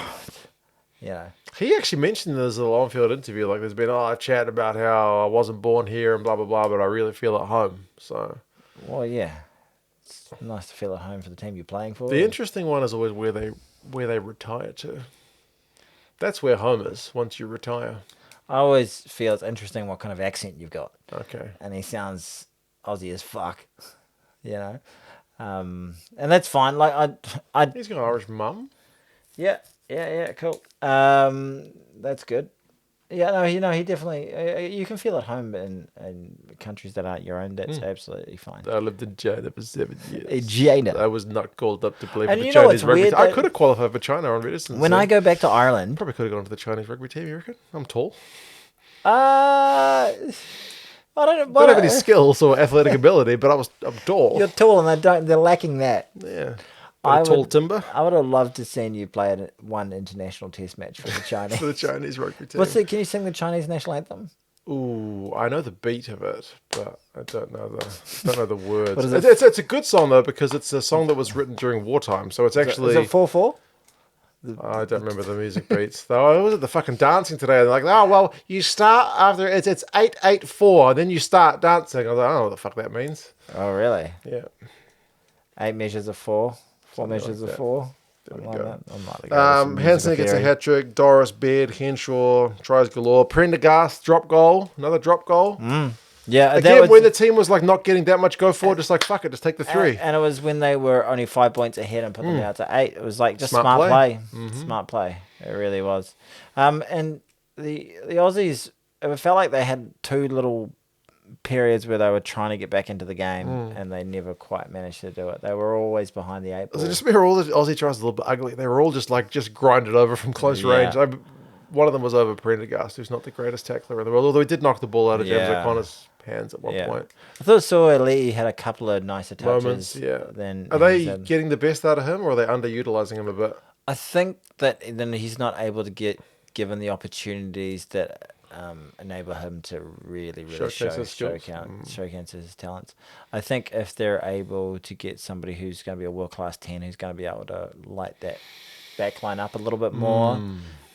He actually mentioned in this little on-field interview, like, there's been a chat about how I wasn't born here and blah, blah, blah, but I really feel at home. So, well, yeah. It's nice to feel at home for the team you're playing for. The interesting one is always where they retire to. That's where home is, once you retire. I always feel it's interesting what kind of accent you've got. Okay. And he sounds Aussie as fuck, and that's fine. Like, He's got an Irish mum. Yeah, cool. That's good. Yeah, no, he definitely. You can feel at home in countries that aren't your own. That's absolutely fine. I lived in China for 7 years. China. I was not called up to play for And the you know what's Chinese rugby weird? team. I could have qualified for China on Redison. When I go back to Ireland, probably could have gone to the Chinese rugby team. You reckon? I'm tall. I Don't have any skills or athletic ability, but I'm tall. You're tall, and they're lacking that. Yeah. Tall timber. I would have loved to seen you play at one international test match for the Chinese. For the Chinese rugby team. Can you sing the Chinese national anthem? Ooh, I know the beat of it, but I don't know the words. What is it? It's a good song though, because it's a song that was written during wartime. So it's actually. Is it 4/4? I don't remember the music beats. Though I was at the fucking dancing today. They're like, oh well, you start after it's 8/8/4, then you start dancing. I was like, I don't know what the fuck that means. Oh really? Yeah. 8 measures of 4. 4 measures of 4. There we go. Hansen gets a hat trick. Doris, Baird, Henshaw, tries galore. Prendergast, drop goal. Another drop goal. Yeah, again, when the team was like not getting that much go forward, just like fuck it, just take the 3. And it was when they were only 5 points ahead and put them out to 8. It was like just smart play. Smart play. It really was. And the Aussies, it felt like they had 2 little periods where they were trying to get back into the game and they never quite managed to do it. They were always behind the 8 ball. Was it just where all the Aussie tries a little bit ugly? They were all just grinded over from close range. One of them was over Prendergast, who's not the greatest tackler in the world, although he did knock the ball out of James O'Connor's hands at one point. I thought Sorcerot had a couple of nicer touches. Moments, yeah. Then are they getting the best out of him, or are they underutilizing him a bit? I think that then he's not able to get given the opportunities that enable him to really showcase his talents. I think if they're able to get somebody who's going to be a world-class 10, who's going to be able to light that back line up a little bit more,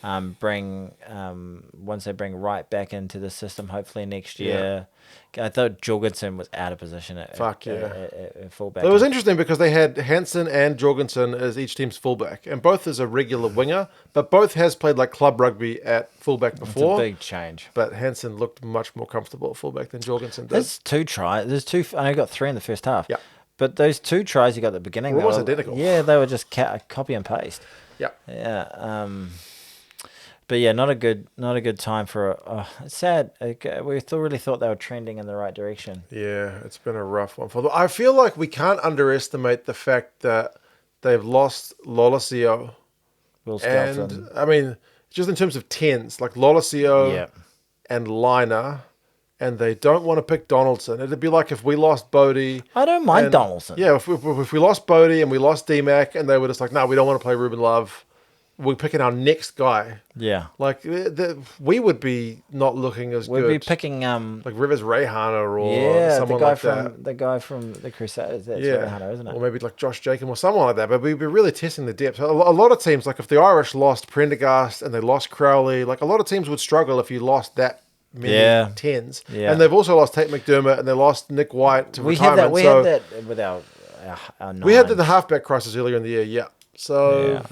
once they bring Wright back into the system, hopefully next year. I thought Jorgensen was out of position at fullback. It was interesting because they had Hansen and Jorgensen as each team's fullback, and both as a regular winger, but both has played like club rugby at fullback before. It's a big change. But Hansen looked much more comfortable at fullback than Jorgensen did. There's 2 tries. I know he got 3 in the first half. Yeah. But those 2 tries he got at the beginning, were almost identical. Yeah, they were just copy and paste. Yeah. Yeah. But yeah, not a good time for it's sad. We really thought they were trending in the right direction. Yeah, it's been a rough one for them. I feel like we can't underestimate the fact that they've lost Lolosio. And I mean, just in terms of 10s, like Lolosio and Liner, and they don't want to pick Donaldson. It'd be like if we lost Bodie. I don't mind Donaldson. Yeah, if we lost Bodie and we lost DMAC, and they were just like, no, we don't want to play Ruben Love. We're picking our next guy. Yeah. Like, we would be not looking as good. We'd be picking... like Rivers Rayhana or someone like that. The guy from the Crusaders. That's Rayhana, isn't it? Or maybe like Josh Jacob or someone like that. But we'd be really testing the depth. A lot of teams, like if the Irish lost Prendergast and they lost Crowley, like a lot of teams would struggle if you lost that many 10s. Yeah. And they've also lost Tate McDermott and they lost Nick White to retirement. We had that with our we had the halfback crisis earlier in the year, So... Yeah.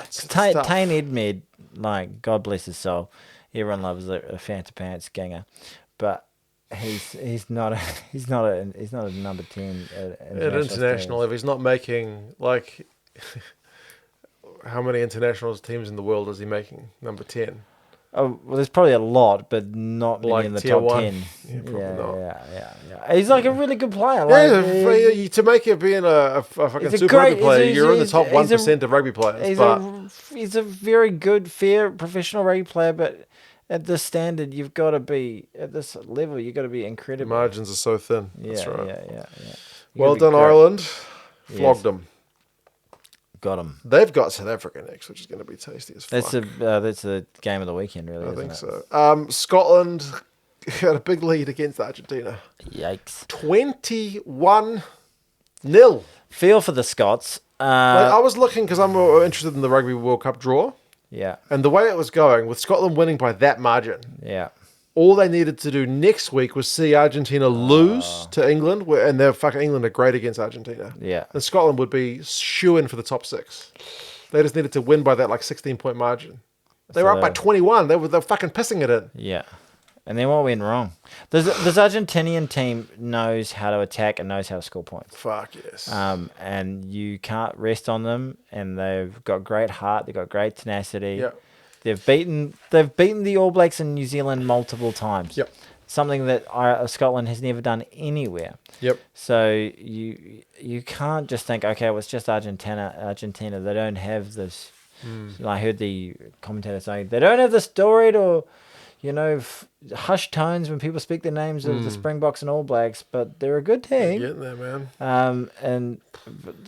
Tane Edmed, like God bless his soul, everyone loves a Fanta Pants ganger, but he's not a number 10 at international level. He's not making like how many international teams in the world is he making? Number 10. Oh well, there's probably a lot, but not many like in the tier top 1. 10. Yeah. He's like a really good player. To make it being a fucking super rugby player, you're in the top 1% of rugby players. He's a very good, fair, professional rugby player, but at this standard, you've got to be at this level. You've got to be incredible. The margins are so thin. That's right. Yeah. Well done, Ireland. Flogged them. Got them. They've got South Africa next, which is going to be tasty as fuck. That's the game of the weekend, really. I think so. Scotland had a big lead against Argentina. Yikes! 21-0. Feel for the Scots. I was looking because I'm more interested in the Rugby World Cup draw. Yeah. And the way it was going, with Scotland winning by that margin. Yeah. All they needed to do next week was see Argentina lose to England, and England are great against Argentina. Yeah. And Scotland would be shoo-in for the top 6. They just needed to win by that 16-point margin. They were up by 21. They were fucking pissing it in. Yeah. And then what went wrong? This Argentinian team knows how to attack and knows how to score points. Fuck yes. And you can't rest on them, and they've got great heart. They've got great tenacity. Yeah. They've beaten the All Blacks in New Zealand multiple times. Yep. Something that Scotland has never done anywhere. Yep. So you can't just think, okay, well, it's just Argentina. They don't have this. I heard the commentator saying they don't have the storied or, hushed tones when people speak the names of the Springboks and All Blacks, but they're a good team. Getting there, man. And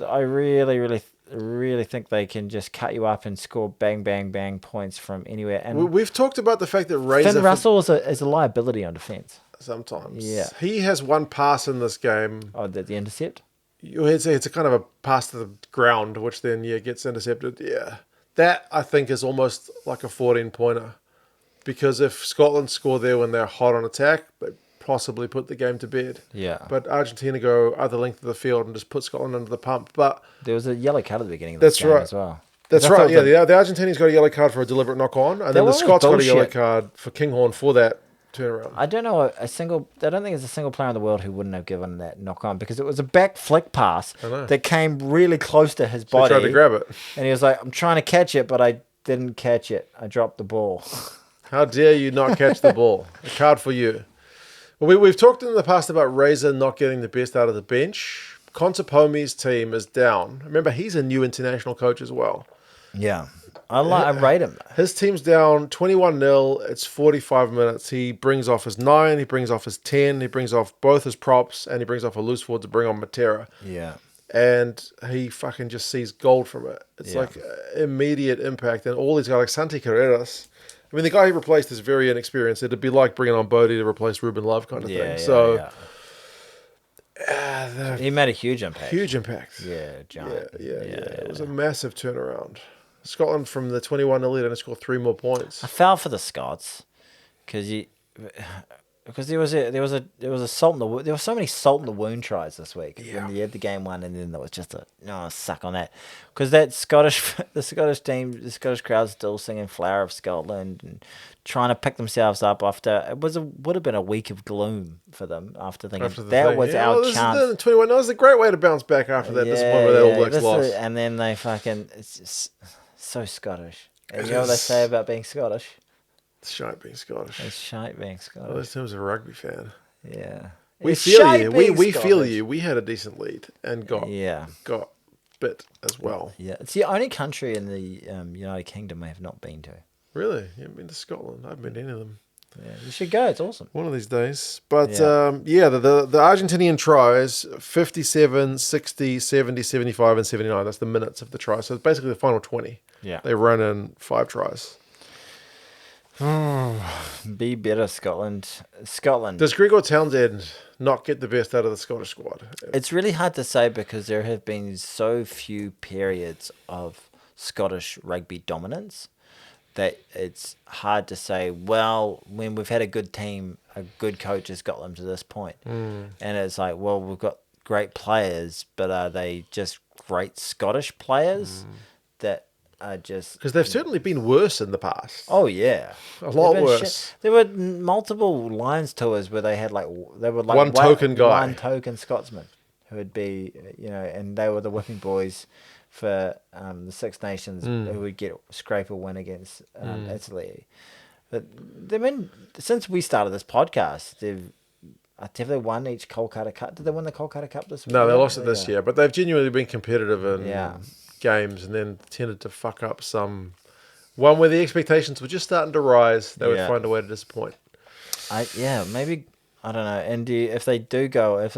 I really, really, really think they can just cut you up and score bang, bang, bang points from anywhere. And We've talked about the fact that Razor Finn Russell is a liability on defence. Sometimes. Yeah. He has one pass in this game. Oh, the intercept? It's a kind of a pass to the ground, which then, gets intercepted. Yeah. That, I think, is almost like a 14-pointer. Because if Scotland score there when they're hot on attack, they possibly put the game to bed. Yeah. But Argentina go other length of the field and just put Scotland under the pump. But there was a yellow card at the beginning of this game as well. That's right, yeah. The Argentinians got a yellow card for a deliberate knock-on, and then the Scots got a yellow card for Kinghorn for that turnaround. I don't know I don't think there's a single player in the world who wouldn't have given that knock-on, because it was a back flick pass that came really close to his body. He tried to grab it. And he was like, I'm trying to catch it, but I didn't catch it. I dropped the ball. How dare you not catch the ball? A card for you. Well, we've talked in the past about Razor not getting the best out of the bench. Contepomi's team is down. Remember, he's a new international coach as well. Yeah. I rate him. His team's down 21-0. It's 45 minutes. He brings off his 9. He brings off his 10. He brings off both his props. And he brings off a loose forward to bring on Matera. Yeah. And he fucking just sees gold from it. It's like immediate impact. And all these guys, like Santi Carreras. I mean, the guy he replaced is very inexperienced. It'd be like bringing on Bodie to replace Ruben Love kind of thing. So he made a huge impact. Huge impact. Yeah, giant. Yeah. It was a massive turnaround. Scotland from the 21-0 lead and scored 3 more points. I fell for the Scots because there was a salt in the there were so many salt in the wound tries this week. Yeah. And you had the game one, and then there was just suck on that, because the Scottish team, the Scottish crowd's still singing "Flower of Scotland" and trying to pick themselves up after would have been a week of gloom for them after thinking our chance. 21. That was a great way to bounce back after that disappointment that All Blacks lost. And then they it's just so Scottish. And you know what they say about being Scottish? It's shite being Scottish. It's shite being Scottish. Well, this team's a rugby fan. Yeah. We feel you. We feel you. We had a decent lead and got bit as well. Yeah. It's the only country in the United Kingdom I have not been to. Really? You haven't been to Scotland? I haven't been to any of them. Yeah, you should go. It's awesome. One of these days. But the Argentinian tries, 57, 60, 70, 75, and 79. That's the minutes of the try. So it's basically the final 20. Yeah. They run in 5 tries. Be better, Scotland. Scotland. Does Gregor Townsend not get the best out of the Scottish squad? It's really hard to say, because there have been so few periods of Scottish rugby dominance that it's hard to say, well, when we've had a good team, a good coach has got them to this point. And it's like, well, we've got great players, but are they just great Scottish players that are just... Because they've certainly been worse in the past. Oh, yeah. A lot worse. There were multiple Lions tours where they had one token guy. One token Scotsman who would be, and they were the whipping boys for the Six Nations who would scrape a win against Italy. But since we started this podcast, have they won each Kolkata Cup? Did they win the Kolkata Cup this week? No, they lost it this year, but they've genuinely been competitive in games, and then tended to fuck up some. One where the expectations were just starting to rise, they would find a way to disappoint. Maybe. I don't know. And if they do go, if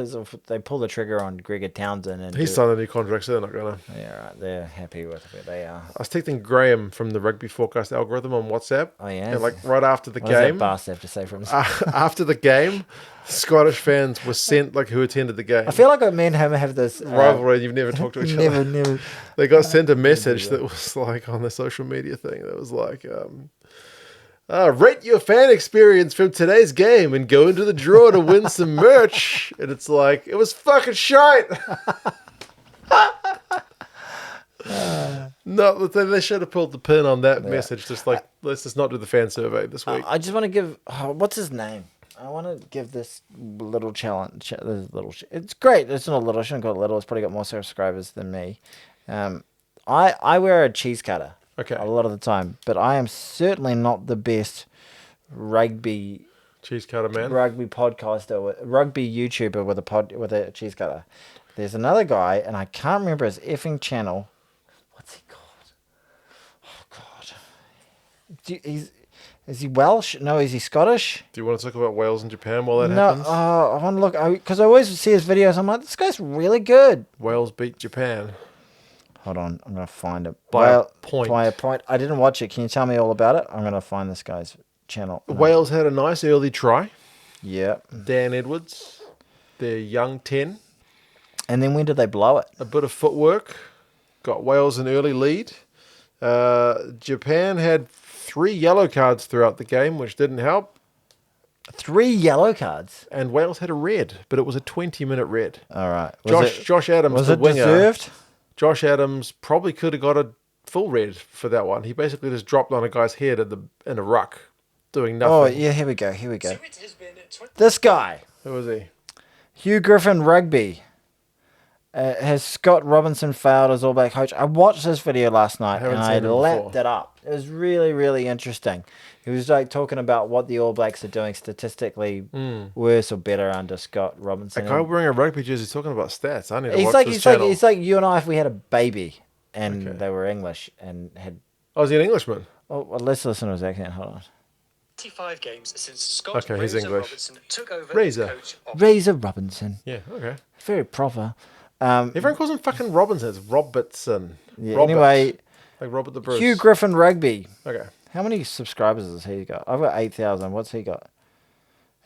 they pull the trigger on Gregor Townsend, and he's signed a new contract, so they're not gonna. Yeah, right. They're happy with where they are. I was texting Graham from the Rugby Forecast algorithm on WhatsApp. Oh yeah. And right after the what game, does that bastard have to say for himself? After the game, Scottish fans were sent who attended the game. I feel like me and him have this rivalry. And you've never talked to each other. Never. They got sent a message that was on the social media thing. That was like. Rate your fan experience from today's game and go into the draw to win some merch. And it's like, it was fucking shite. No, they should have pulled the pin on that message. Just like, let's just not do the fan survey this week. I just want to give, what's his name? I want to give this little challenge. It's great. It's not little. I shouldn't call it little. It's probably got more subscribers than me. I wear a cheese cutter. Okay. a lot of the time. But I am certainly not the best rugby Cheese cutter man. rugby podcaster, rugby YouTuber with a cheese cutter. There's another guy, and I can't remember his effing channel. What's he called? Oh God, is he Welsh? No, is he Scottish? Do you want to talk about Wales and Japan while that No, happens? I want to look because I always see his videos. I'm like, this guy's really good. Wales beat Japan. Hold on, I'm gonna find it By a point. By a point. I didn't watch it. Can you tell me all about it? I'm gonna find this guy's channel. No. Wales had a nice early try. Yeah. Dan Edwards, their young 10. And then when did they blow it? A bit of footwork. Got Wales an early lead. Japan had 3 yellow cards throughout the game, which didn't help. 3 yellow cards. And Wales had a red, but it was a 20-minute red. All right. Josh Adams, was the it winger. deserved? Josh Adams probably could have got a full red for that one. He basically just dropped on a guy's head in a ruck, doing nothing. Oh, yeah, here we go. This guy, Who was he? Hugh Griffin Rugby, has Scott Robinson failed as All Black coach. I watched this video last night and I lapped it up. It was really, really interesting. He was like talking about what the All Blacks are doing statistically worse or better under Scott Robinson. A guy wearing a rugby jersey talking about stats. I need to He's watch like, this channel. He's like you and I if we had a baby and they were English and had. Oh, is he an Englishman? Oh, well, let's listen to his accent. Hold on. 25 games since Scott Okay, he's English. Robinson took over Razor. as coach of Razor Robinson. Yeah, okay. Very proper. Everyone calls him fucking Robinson. It's Robertson. Yeah, Robert. anyway, Like Robert the Bruce. Hugh Griffin Rugby. Okay. How many subscribers has he got? I've got 8,000. What's he got?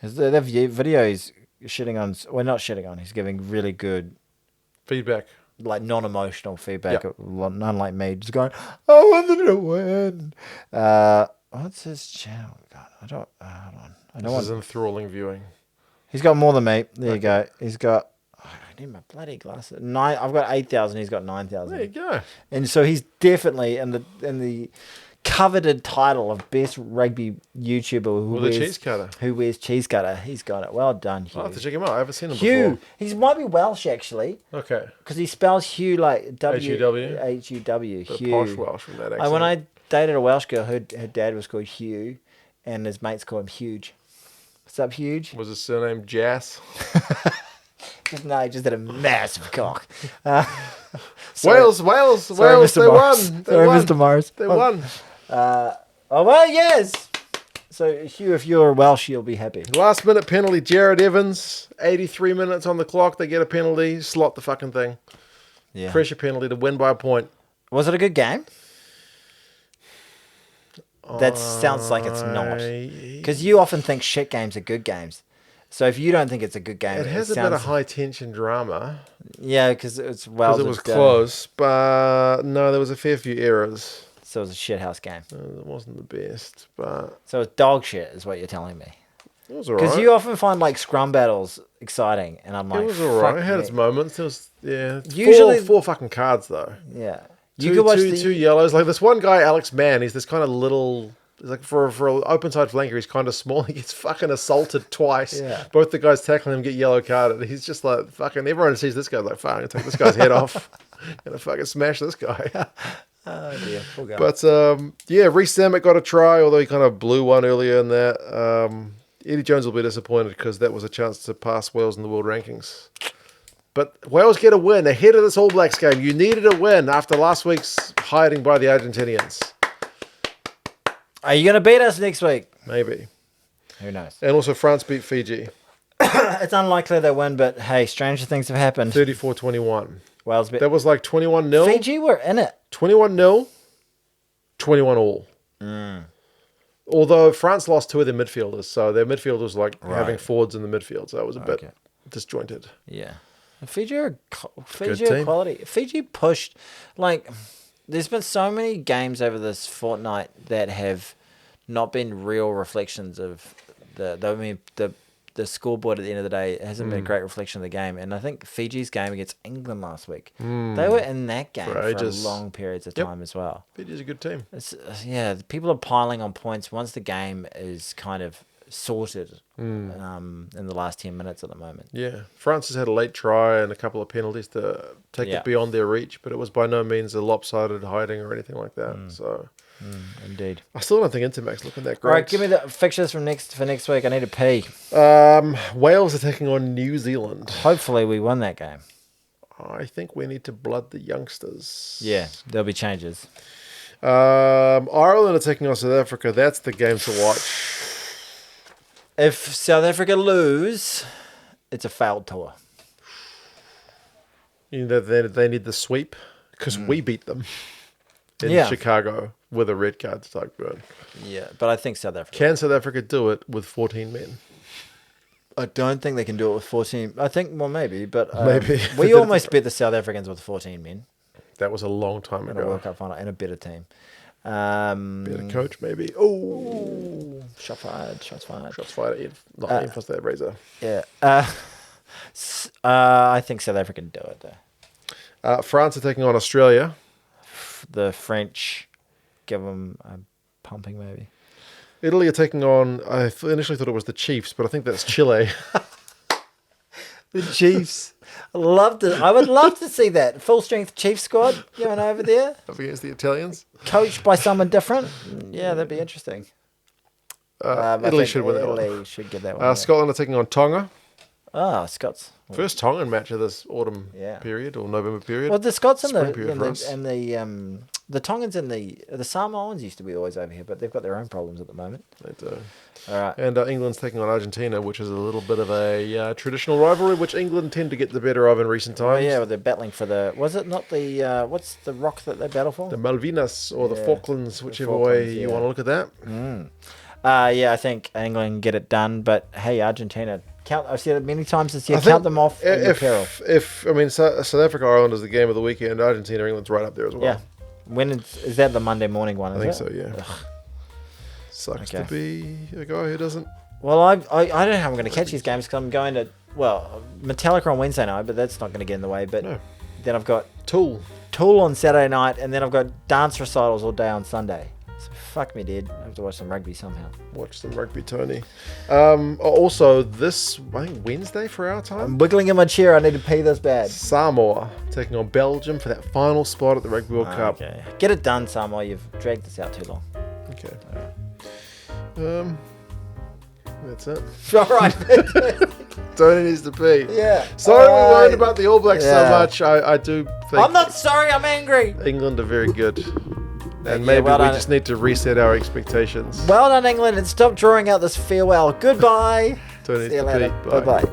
That video he's shitting on. Well, not shitting on. He's giving really good, Feedback. like non-emotional feedback. Yeah. None like me, just going, I wanted to win. What's his channel? God, I don't. Hold on. I don't This is want. enthralling viewing. He's got more than me. There you go. He's got. Oh, I need my bloody glasses. I've got 8,000. He's got 9,000. There you go. And so he's definitely in the coveted title of best rugby YouTuber With a cheese cutter. who wears cheese cutter. He's got it. Well done, Hugh. I'll have to check him out. I haven't seen him Hugh. He might be Welsh actually, before. Okay. because he spells Hugh like H-U-W? H-U-W. Bit Hugh. posh Welsh from that accent. When I dated a Welsh girl, her dad was called Hugh, and his mates call him Huge. What's up, Huge? Was his surname Jas? No, he just had a massive cock. Wales, Sorry, Wales, Mr. they Morris. won. They Sorry, won. Mr. Morris. They won. Oh, well, yes. So, Hugh, if you're Welsh, you'll be happy. Last minute penalty, Jared Evans. 83 minutes on the clock. They get a penalty. Slot the fucking thing. Yeah. Pressure penalty to win by a point. Was it a good game? That sounds like it's not. Because you often think shit games are good games. So if you don't think it's a good game, It has a bit of high tension drama. Yeah, because it's Because it was close. But no, there was a fair few errors. So it was a shithouse game. It wasn't the best. But So it's dog shit, is what you're telling me. it was alright. Because you often find like scrum battles exciting, and I'm like, It was alright. fuck It had me. its moments. It was Usually- four fucking cards though. Yeah. Two yellows. Like this one guy, Alex Mann. He's this kind of little. He's like for an open side flanker, he's kind of small. He gets fucking assaulted twice. Yeah. Both the guys tackling him get yellow carded. He's just like fucking. Everyone sees this guy like, fuck, I'm gonna take this guy's head off. Gonna fucking smash this guy. Oh dear, poor guy. But yeah, Reece Zammit got a try, although he kind of blew one earlier in that. Eddie Jones will be disappointed because that was a chance to pass Wales in the world rankings. But Wales get a win ahead of this All Blacks game. You needed a win after last week's hiding by the Argentinians. Are you going to beat us next week? Maybe. Who knows? And also France beat Fiji. It's unlikely they win, but hey, stranger things have happened. 34-21. Wales beat. That was like 21-0. Fiji were in it. 21-0. 21 all. Although France lost 2 of their midfielders, so their midfielders like having forwards in the midfield, so it was a bit disjointed. Yeah. Fiji are team. quality. Fiji pushed, like, there's been so many games over this fortnight that have not been real reflections of the scoreboard at the end of the day. It hasn't been a great reflection of the game. And I think Fiji's game against England last week, they were in that game for long periods of time as well. Fiji's a good team. People are piling on points once the game is kind of sorted in the last 10 minutes at the moment. Yeah, France has had a late try and a couple of penalties to take it beyond their reach, but it was by no means a lopsided hiding or anything like that. So, Indeed. I still don't think Intermac's looking that great. All right, give me the fixtures for next week. I need a pee. Wales are taking on New Zealand. Hopefully we win that game. I think we need to blood the youngsters. Yeah, there'll be changes. Ireland are taking on South Africa. That's the game to watch. If South Africa lose, it's a failed tour. You know, they need the sweep because we beat them in Chicago with a red card to Doug Byrne. Yeah, but I think South Africa. Can South Africa do it with 14 men? I don't think they can do it with 14. I think, well, maybe, but Maybe. we almost beat the South Africans with 14 men That was a long time in a ago. World Cup final and a better team. Better coach, maybe. Oh, Shots fired. Shots fired. shots fired. Not Ian Foster, Razor. Yeah. I think South Africa can do it, though. France are taking on Australia. The French give them a pumping, maybe. Italy are taking on, I initially thought it was the Chiefs, but I think that's Chile. The Chiefs. I would love to see that full strength Chiefs squad going over there, Up against the Italians. coached by someone different. Yeah, that'd be interesting. I Italy think should win that one. Italy should get that one. Scotland are taking on Tonga. Scots. First Tongan match of this autumn Yeah. period or November period. Well, the Scots and Spring period for us. the Tongans and the Samoans used to be always over here, but they've got their own problems at the moment. They do. All right. And England's taking on Argentina, which is a little bit of a traditional rivalry, which England tend to get the better of in recent Oh times. yeah, well, they're battling for was it not the what's the rock that they battle for? The Malvinas or the Yeah, Falklands, whichever way Falklands, you yeah. want to look at that. Yeah, I think England can get it done, but hey, Argentina, I've said it many times this year, I think count them off in the peril. South Africa Ireland is the game of the weekend, Argentina England's right up there as well. Yeah. When is that the Monday morning one? I think so. Yeah. Sucks to Okay. be a guy who doesn't. Well, I don't know how I'm going to catch these games because I'm going to Metallica on Wednesday night, but that's not going to get in the way. But No. then I've got Tool. Tool on Saturday night, and then I've got dance recitals all day on Sunday. So fuck me, dude. I have to watch some rugby somehow. Watch some rugby, Tony. Also, this I think Wednesday for our time. I'm wiggling in my chair. I need to pee this bad. Samoa taking on Belgium for that final spot at the Rugby World Cup. Okay. Get it done, Samoa. You've dragged this out too long. Okay. That's it. All right. Tony needs to pee. Yeah. Sorry we All worried right. about the All Blacks so Yeah. much. I do think I'm not sorry. I'm angry. England are very good. And Yeah, maybe well we done. just need to reset our expectations. Well done, England, and stop drawing out this farewell. Goodbye. Tony needs See you to later. pee. Bye bye.